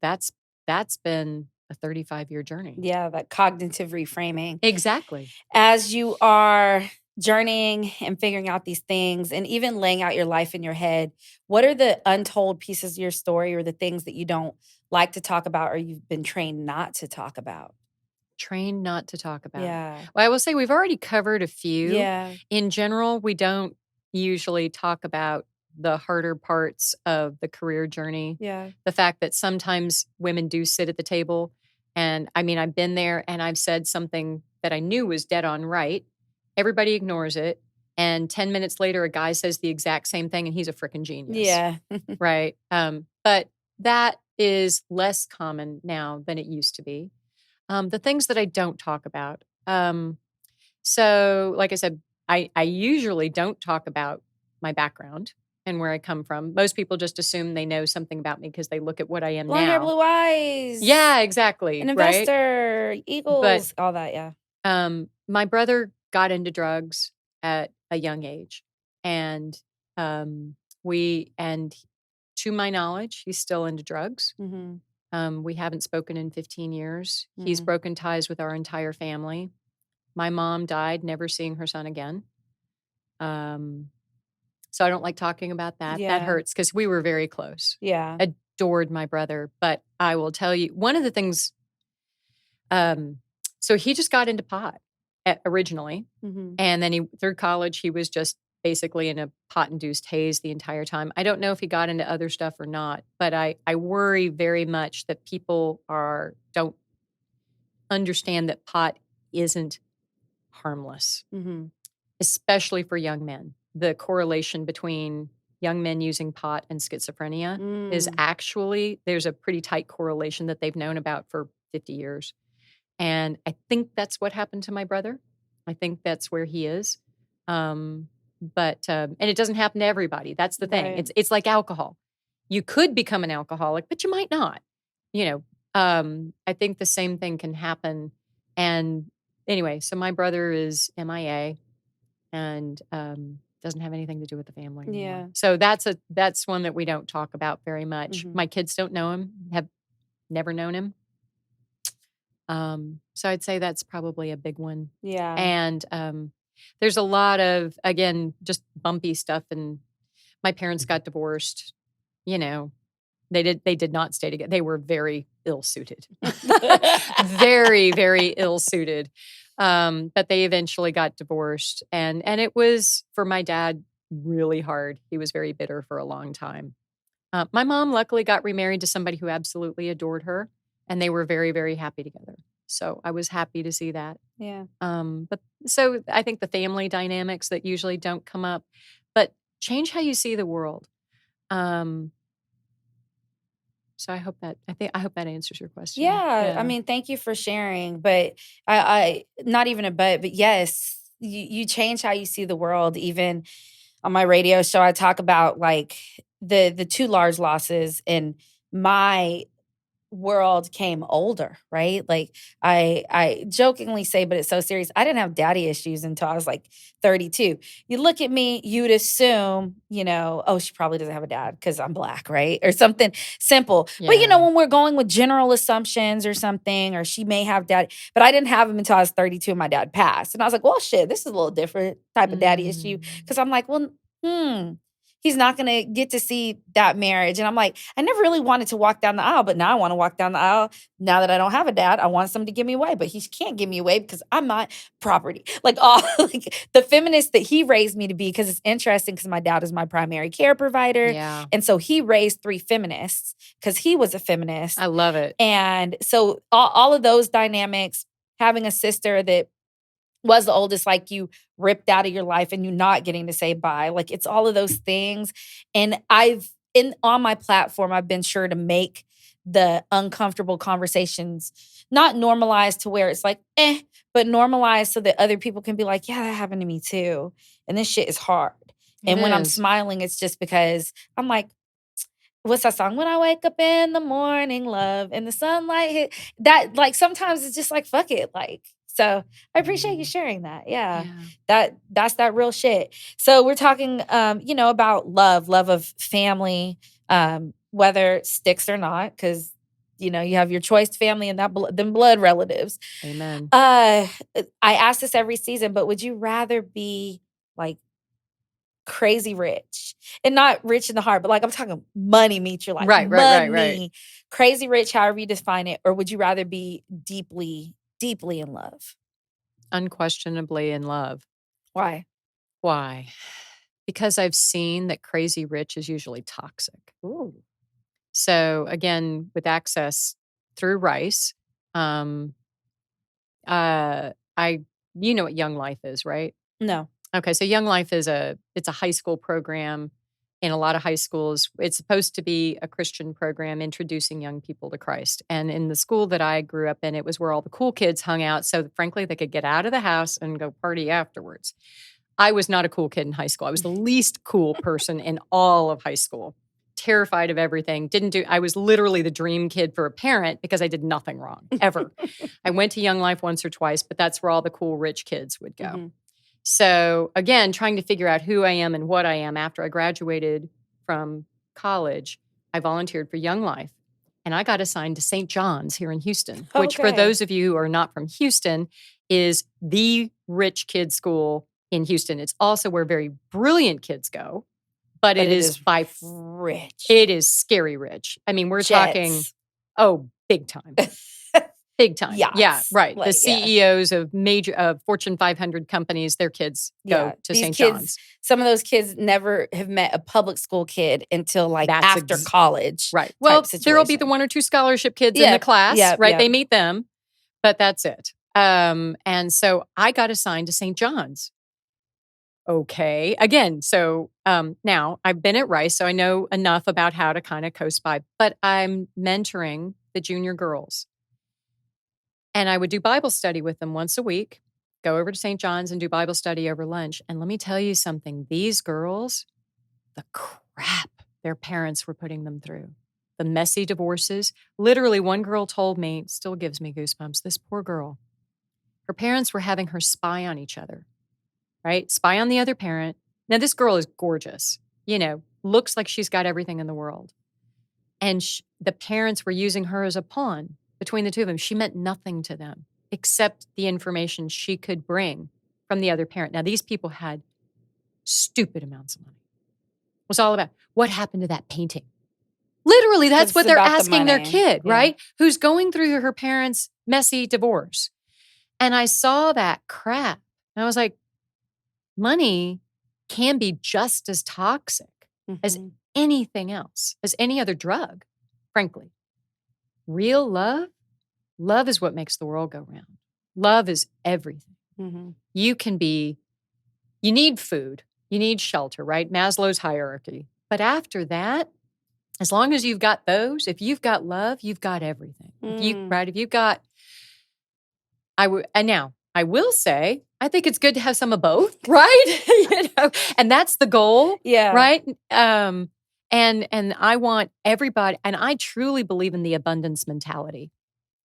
that's been a 35-year journey. Yeah, that cognitive reframing. Exactly. As you are journeying and figuring out these things and even laying out your life in your head, what are the untold pieces of your story or the things that you don't like to talk about or you've been trained not to talk about? Trained not to talk about. Yeah. Well, I will say we've already covered a few. Yeah. In general, we don't usually talk about the harder parts of the career journey. Yeah. The fact that sometimes women do sit at the table. And I mean, I've been there and I've said something that I knew was dead on right. Everybody ignores it. And 10 minutes later, a guy says the exact same thing and he's a freaking genius. Yeah. Right. But that is less common now than it used to be. The things that I don't talk about. So, like I said, I usually don't talk about my background and where I come from. Most people just assume they know something about me because they look at what I am Blonde hair, now. blue eyes. Yeah, An exactly. Right. investor, But Eagles, all that. Yeah. my brother got into drugs at a young age. And um, and to my knowledge, he's still into drugs. Mm-hmm. We haven't spoken in 15 years. He's Mm. broken ties with our entire family. My mom died, never seeing her son again. Um, so I don't like talking about that. That Yeah. hurts because we were very close. Yeah. Adored my brother. But I will tell you, one of the things, um, so he just got into pot originally. Mm-hmm. And then through college, he was just basically in a pot induced haze the entire time. I don't know if he got into other stuff or not, but I worry very much that people don't understand that pot isn't harmless, Mm-hmm. especially for young men. The correlation between young men using pot and schizophrenia is Mm. actually, there's a pretty tight correlation that they've known about for 50 years. And I think that's what happened to my brother. I think that's where he is. And it doesn't happen to everybody. That's the thing. Right. It's like alcohol. You could become an alcoholic, but you might not. I think the same thing can happen. And anyway, so my brother is MIA, and doesn't have anything to do with the family anymore. Yeah. So that's one that we don't talk about very much. Mhm. My kids don't know him, have never known him. So I'd say that's probably a big one. Yeah. And there's a lot of, again, just bumpy stuff. And my parents got divorced. You know, they did not stay together. They were very ill-suited. Very, very ill-suited. But they eventually got divorced. And it was, for my dad, really hard. He was very bitter for a long time. My mom luckily got remarried to somebody who absolutely adored her, and they were very, very happy together. So I was happy to see that. Yeah. But so I think the family dynamics that usually don't come up, but change how you see the world. So I hope that answers your question. Yeah. I mean, thank you for sharing. But I not even a but yes, you change how you see the world. Even on my radio show, I talk about like the two large losses in my world came older, right? Like I jokingly say, but it's so serious. I didn't have daddy issues until I was like 32. You look at me, you'd assume, oh, she probably doesn't have a dad because I'm black, right? Or something simple. But when we're going with general assumptions or something, or she may have dad, but I didn't have him until I was 32 and my dad passed. And I was like, well, shit, this is a little different type of daddy issue. Cause I'm like, well, he's not going to get to see that marriage. And I'm like, I never really wanted to walk down the aisle, but now I want to walk down the aisle. Now that I don't have a dad, I want somebody to give me away, but he can't give me away because I'm not property. Like the feminist that he raised me to be, because it's interesting because my dad is my primary care provider. Yeah. And so he raised 3 feminists because he was a feminist. I love it. And so all of those dynamics, having a sister that was the oldest, like you ripped out of your life and you not getting to say bye. Like it's all of those things. And on my platform, I've been sure to make the uncomfortable conversations not normalized to where it's like, but normalized so that other people can be like, yeah, that happened to me too. And this shit is hard. And when I'm smiling, it's just because I'm like, what's that song? When I wake up in the morning, love, and the sunlight hit. That, like, sometimes it's just like, fuck it. Like, so I appreciate you sharing that. Yeah. That's that real shit. So we're talking, about love of family, whether it sticks or not, because, you have your choice family and them blood relatives. Amen. I ask this every season, but would you rather be like crazy rich, and not rich in the heart, but like I'm talking money, Mitra, like money, crazy rich, however you define it, or would you rather be deeply, deeply in love? Unquestionably in love. Why? Because I've seen that crazy rich is usually toxic. Ooh. So again, with access through Rice, you know what Young Life is, right? No. Okay, so Young Life it's a high school program in a lot of high schools. It's supposed to be a Christian program introducing young people to Christ. And in the school that I grew up in, it was where all the cool kids hung out. So frankly, they could get out of the house and go party afterwards. I was not a cool kid in high school. I was the least cool person in all of high school. Terrified of everything. I was literally the dream kid for a parent because I did nothing wrong, ever. I went to Young Life once or twice, but that's where all the cool rich kids would go. Mm-hmm. So again, trying to figure out who I am and what I am after I graduated from college, I volunteered for Young Life. And I got assigned to St. John's here in Houston, which for those of you who are not from Houston is the rich kid school in Houston. It's also where very brilliant kids go, but it is by rich. It is scary rich. I mean, we're talking, big time. Big time. Yachts. Yeah, right. Like, the CEOs of major Fortune 500 companies, their kids go to St. John's. Some of those kids never have met a public school kid until like after college. Right. Well, there will be the 1 or 2 scholarship kids in the class, right? They meet them, but that's it. And so I got assigned to St. John's. Okay. Again, so now I've been at Rice, so I know enough about how to kind of coast by, but I'm mentoring the junior girls. And I would do Bible study with them once a week, go over to St. John's and do Bible study over lunch. And let me tell you something, these girls, the crap their parents were putting them through, the messy divorces. Literally, one girl told me, still gives me goosebumps, this poor girl, her parents were having her spy on each other, right? Spy on the other parent, Now, this girl is gorgeous, looks like she's got everything in the world. And the parents were using her as a pawn between the two of them. She meant nothing to them except the information she could bring from the other parent. Now, these people had stupid amounts of money. It was all about what happened to that painting. Literally, that's what they're asking their kid, right? Who's going through her parents' messy divorce. And I saw that crap. And I was like, money can be just as toxic as anything else, as any other drug, frankly. Real love is what makes the world go round. Love is everything. You need food, you need shelter, right? Maslow's hierarchy. But after that, as long as you've got those, if you've got love, you've got everything. If you've got, now I will say, I think it's good to have some of both, right? And that's the goal, right? And I want everybody, and I truly believe in the abundance mentality.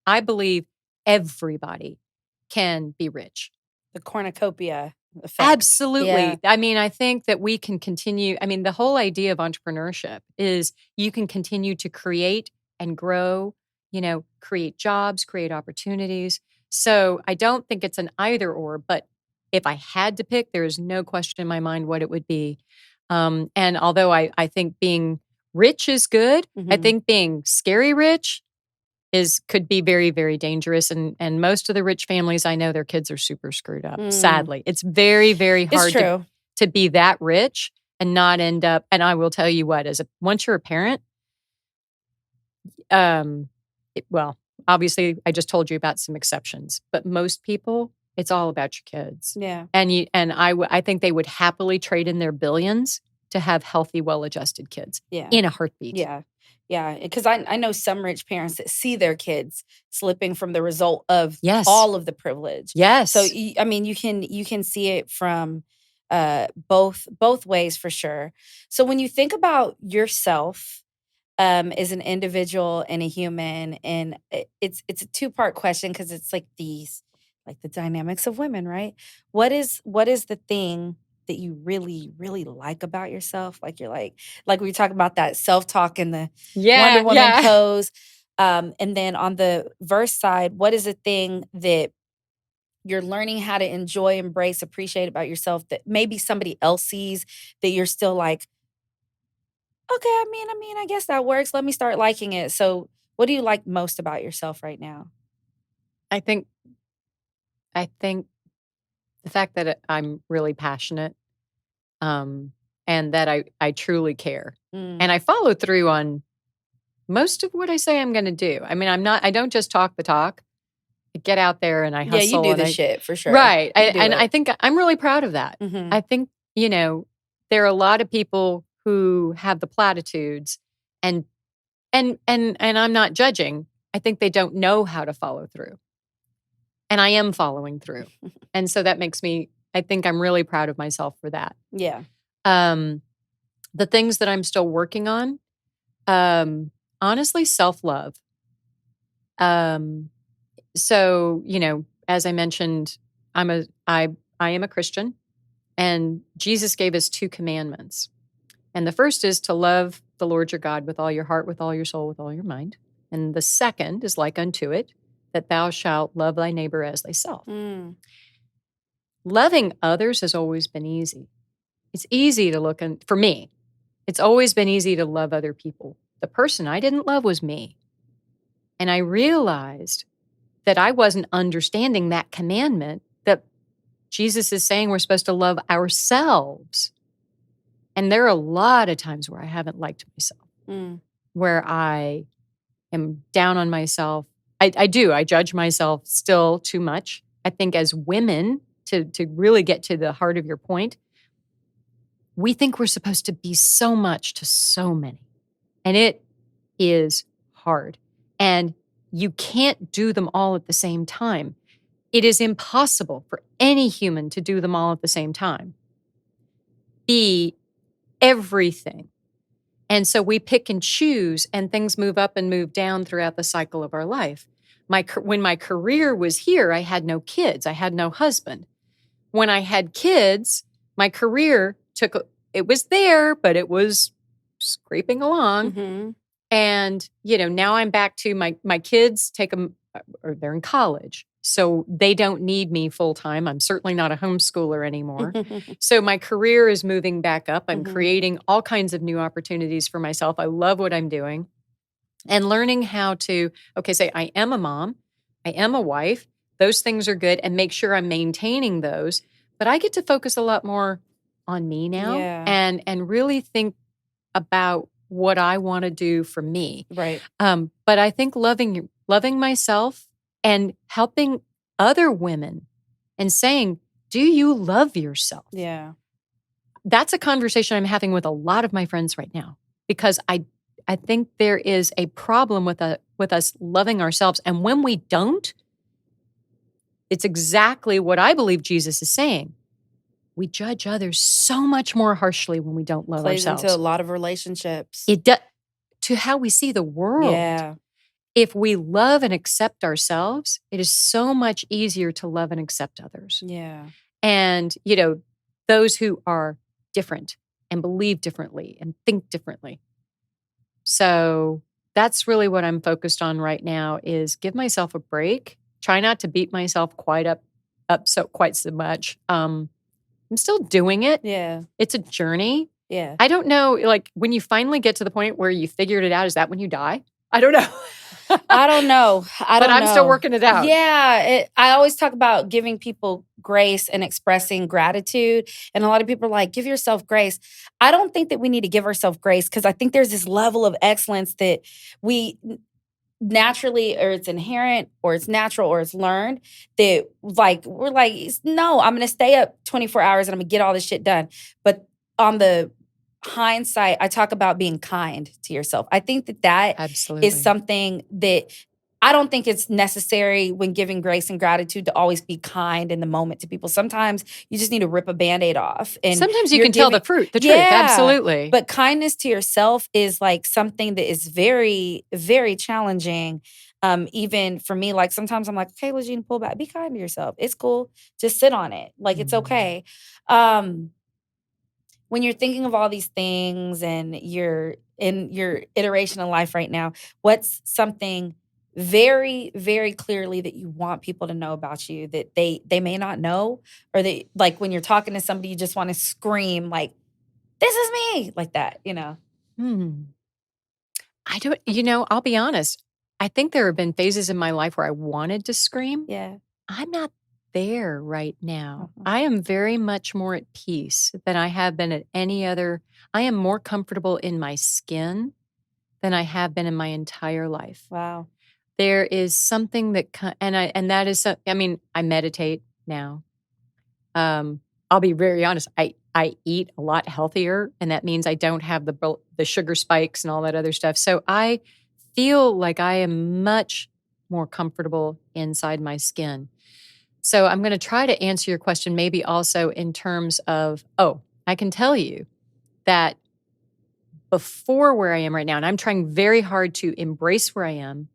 I believe everybody can be rich. The cornucopia effect. Absolutely. Yeah. I mean, I think that we can continue. I mean, the whole idea of entrepreneurship is you can continue to create and grow, create jobs, create opportunities. So I don't think it's an either or, but if I had to pick, there is no question in my mind what it would be. And although I think being rich is good, I think being scary rich could be very, very dangerous. And most of the rich families I know, their kids are super screwed up. Sadly, it's very, very hard to be that rich and not end up. And I will tell you what, once you're a parent, obviously I just told you about some exceptions, but most people, it's all about your kids. Yeah. And I think they would happily trade in their billions to have healthy, well-adjusted kids in a heartbeat. Yeah. Yeah, because I know some rich parents that see their kids slipping from the result of all of the privilege. Yes. So I mean, you can see it from both ways for sure. So when you think about yourself as an individual and a human, and it's a two-part question because it's like the dynamics of women, right? What is the thing that you really, really like about yourself? Like you're like we talk about that self-talk and the Wonder Woman pose. And then on the verse side, what is a thing that you're learning how to enjoy, embrace, appreciate about yourself that maybe somebody else sees that you're still like, okay, I mean, I guess that works. Let me start liking it. So what do you like most about yourself right now? I think the fact that I'm really passionate, and that I truly care. And I follow through on most of what I say I'm going to do. I mean, I don't just talk the talk. I get out there and I hustle. Yeah, you do the shit for sure. Right. I think I'm really proud of that. I think, there are a lot of people who have the platitudes and I'm not judging. I think they don't know how to follow through. And I am following through. And so that makes me, I think I'm really proud of myself for that. Yeah. The things that I'm still working on, honestly, self-love. So, as I mentioned, I am a Christian, and Jesus gave us 2 commandments. And the first is to love the Lord your God with all your heart, with all your soul, with all your mind. And the second is like unto it, that thou shalt love thy neighbor as thyself. Loving others has always been easy. It's easy to look, and for me, it's always been easy to love other people. The person I didn't love was me. And I realized that I wasn't understanding that commandment that Jesus is saying we're supposed to love ourselves. And there are a lot of times where I haven't liked myself, where I am down on myself. I do. I judge myself still too much. I think as women, to really get to the heart of your point, we think we're supposed to be so much to so many. And it is hard. And you can't do them all at the same time. It is impossible for any human to do them all at the same time. Be everything. And so we pick and choose, and things move up and move down throughout the cycle of our life. When my career was here, I had no kids. I had no husband. When I had kids, my career it was there, but it was scraping along. Mm-hmm. And, now I'm back to my kids take them, or they're in college. So they don't need me full time. I'm certainly not a homeschooler anymore. So my career is moving back up. I'm creating all kinds of new opportunities for myself. I love what I'm doing. And learning how to, say I am a mom, I am a wife. Those things are good, and make sure I'm maintaining those. But I get to focus a lot more on me now, and really think about what I want to do for me. Right. But I think loving myself and helping other women and saying, do you love yourself? Yeah. That's a conversation I'm having with a lot of my friends right now, because I think there is a problem with us loving ourselves. And when we don't, it's exactly what I believe Jesus is saying. We judge others so much more harshly when we don't love ourselves. Plays into a lot of relationships. It does, to how we see the world. Yeah. If we love and accept ourselves, it is so much easier to love and accept others. Yeah. And, those who are different and believe differently and think differently. So that's really what I'm focused on right now, is give myself a break. Try not to beat myself quite so much. I'm still doing it. Yeah. It's a journey. Yeah. I don't know, like, when you finally get to the point where you figured it out, is that when you die? I don't know. I don't know. But I'm still working it out. Yeah. I always talk about giving people grace and expressing gratitude. And a lot of people are like, give yourself grace. I don't think that we need to give ourselves grace, because I think there's this level of excellence that we naturally, or it's inherent, or it's natural, or it's learned, that we're like, no, I'm going to stay up 24 hours and I'm going to get all this shit done. But on the hindsight, I talk about being kind to yourself. I think that Absolutely is something that I don't think it's necessary when giving grace and gratitude to always be kind in the moment to people. Sometimes you just need to rip a Band-Aid off. And sometimes you can tell the truth. Absolutely. But kindness to yourself is like something that is very, very challenging. Even for me, like sometimes I'm like, okay, LaGina, pull back. Be kind to yourself. It's cool. Just sit on it. Like, it's okay. When you're thinking of all these things and you're in your iteration of life right now, what's something very, very clearly that you want people to know about you that they may not know, or they, like, when you're talking to somebody, you just want to scream like, this is me, like that, I don't, I'll be honest. I think there have been phases in my life where I wanted to scream. Yeah. I'm not there right now. I am very much more at peace than I have been at any other. I am more comfortable in my skin than I have been in my entire life. Wow. There is something that, that is, I meditate now. I'll be very honest. I eat a lot healthier, and that means I don't have the sugar spikes and all that other stuff. So I feel like I am much more comfortable inside my skin. So I'm going to try to answer your question, maybe also in terms of, I can tell you that before where I am right now, and I'm trying very hard to embrace where I am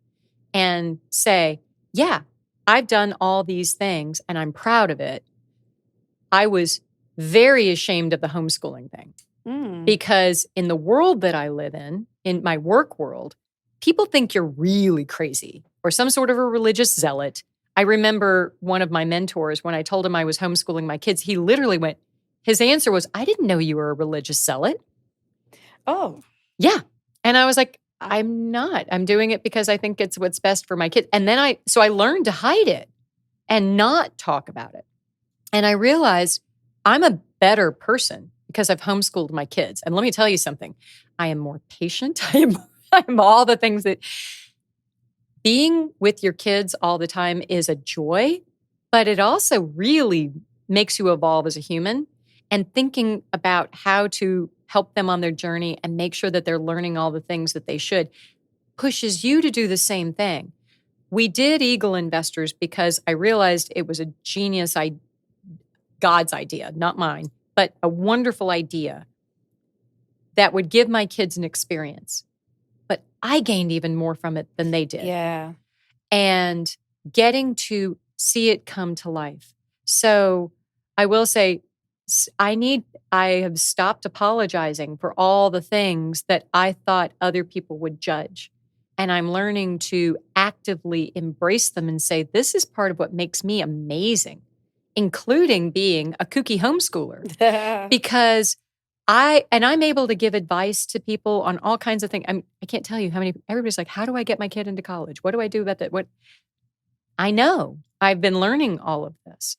and say, yeah, I've done all these things and I'm proud of it. I was very ashamed of the homeschooling thing because in the world that I live in my work world, people think you're really crazy or some sort of a religious zealot. I remember one of my mentors, when I told him I was homeschooling my kids, he literally his answer was, I didn't know you were a religious zealot. Oh. Yeah. And I was like, I'm not. I'm doing it because I think it's what's best for my kids. And then I learned to hide it and not talk about it. And I realized I'm a better person because I've homeschooled my kids. And let me tell you something. I am more patient. I'm all the things that being with your kids all the time is a joy, but it also really makes you evolve as a human, and thinking about how to help them on their journey and make sure that they're learning all the things that they should pushes you to do the same thing. We did Eagle Investors because I realized it was a genius God's idea, not mine, but a wonderful idea that would give my kids an experience. But I gained even more from it than they did. Yeah. And getting to see it come to life. So I will say, I have stopped apologizing for all the things that I thought other people would judge. And I'm learning to actively embrace them and say, this is part of what makes me amazing, including being a kooky homeschooler. Because I'm able to give advice to people on all kinds of things. I can't tell you how many, everybody's like, how do I get my kid into college? What do I do about that? What I know, I've been learning all of this.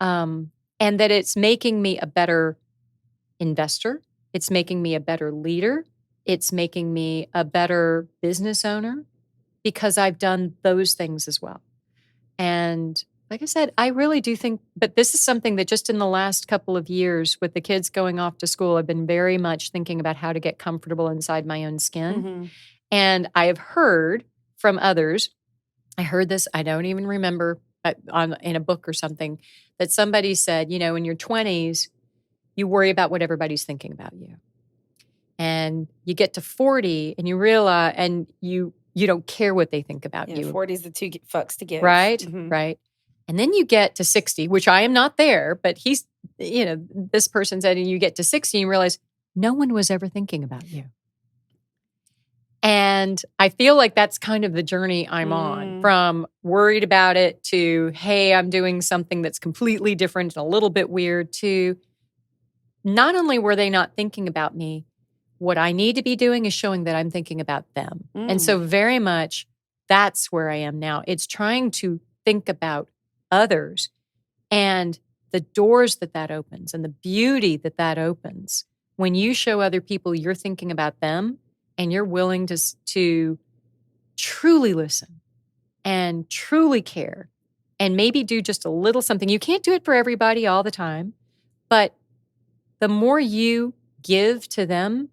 And that it's making me a better investor. It's making me a better leader. It's making me a better business owner because I've done those things as well. And like I said, I really do think, but this is something that just in the last couple of years with the kids going off to school, I've been very much thinking about how to get comfortable inside my own skin. Mm-hmm. And I have heard from others, I heard this, I don't even remember in a book or something, that somebody said, in your 20s, you worry about what everybody's thinking about you. And you get to 40 and you realize, and you don't care what they think about you. 40 is the two fucks to give. Right, Mm-hmm. right. And then you get to 60, which I am not there, but he's, this person said, and you get to 60 and you realize no one was ever thinking about you. And I feel like that's kind of the journey I'm on, from worried about it to, hey, I'm doing something that's completely different and a little bit weird, to not only were they not thinking about me, what I need to be doing is showing that I'm thinking about them. And so very much that's where I am now. It's trying to think about others and the doors that opens and the beauty that opens when you show other people you're thinking about them and you're willing to truly listen and truly care and maybe do just a little something. You can't do it for everybody all the time, but the more you give to them,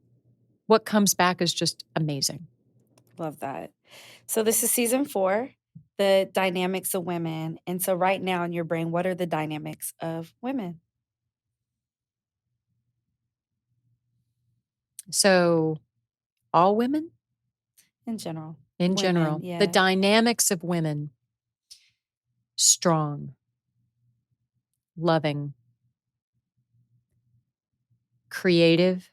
what comes back is just amazing. Love that. So this is season 4, the dynamics of women. And so right now in your brain, what are the dynamics of women? So all women? In general. In Women, general. yeah. The dynamics of women. Strong. Loving. Creative.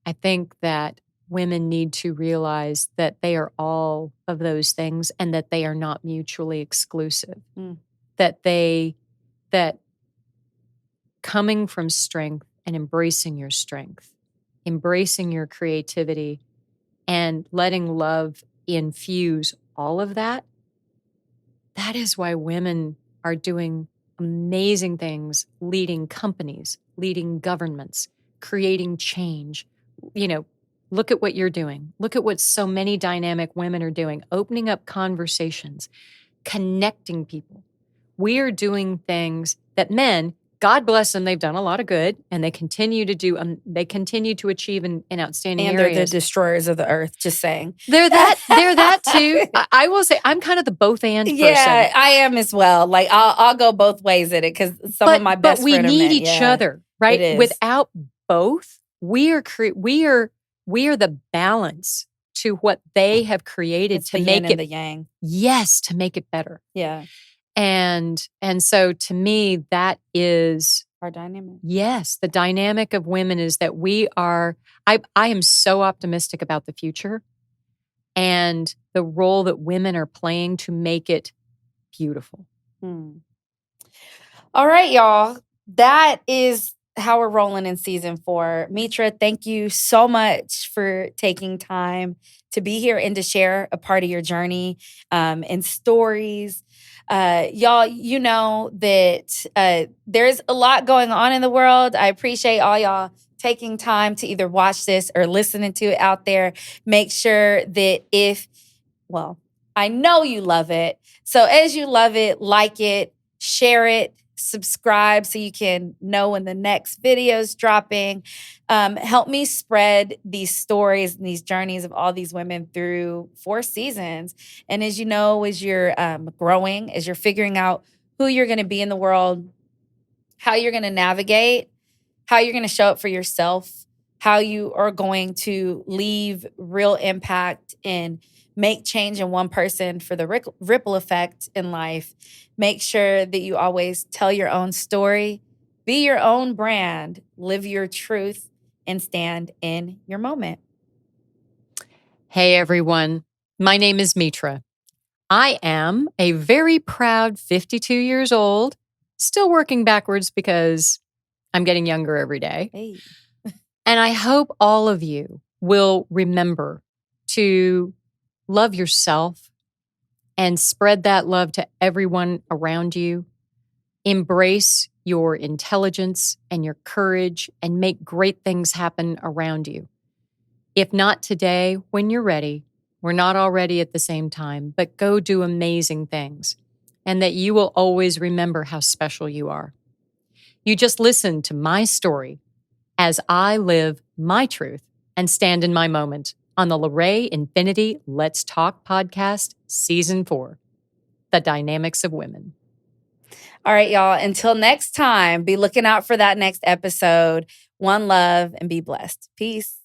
I think that women need to realize that they are all of those things and that they are not mutually exclusive. That coming from strength and embracing your strength, embracing your creativity, and letting love infuse all of that, that is why women are doing amazing things, leading companies, leading governments, creating change. Look at what you're doing. Look at what so many dynamic women are doing, opening up conversations, connecting people. We are doing things that men, God bless them, they've done a lot of good, and they continue to do. They continue to achieve in outstanding and areas. They're the destroyers of the earth. Just saying, they're that too. I will say I'm kind of the both and person. Yeah, I am as well. Like I'll go both ways in it because some of my best friends. But we need each other, right? It is. Without both, we are the balance to what they have created it's to the make yin it and the yang. Yes, to make it better. Yeah. And so to me, that is our dynamic. Yes. The dynamic of women is that I am so optimistic about the future and the role that women are playing to make it beautiful. All right, y'all. That is how we're rolling in season 4. Mitra, thank you so much for taking time to be here and to share a part of your journey and stories. Y'all, you know that there's a lot going on in the world. I appreciate all y'all taking time to either watch this or listening to it out there. Make sure that I know you love it. So as you love it, like it, share it, subscribe so you can know when the next video is dropping. Help me spread these stories and these journeys of all these women through 4 seasons. And as you know, as you're growing, as you're figuring out who you're going to be in the world, how you're going to navigate, how you're going to show up for yourself, how you are going to leave real impact and make change in one person for the ripple effect in life. Make sure that you always tell your own story, be your own brand, live your truth, and stand in your moment. Hey, everyone. My name is Mitra. I am a very proud 52 years old, still working backwards because I'm getting younger every day. Hey. And I hope all of you will remember to love yourself and spread that love to everyone around you. Embrace your intelligence and your courage and make great things happen around you. If not today, when you're ready, we're not all ready at the same time, but go do amazing things, and that you will always remember how special you are. You just listen to my story as I live my truth and stand in my moment on the LaRae Infinity Let's Talk podcast, season 4, The Dynamics of Women. All right, y'all. Until next time, be looking out for that next episode. One love and be blessed. Peace.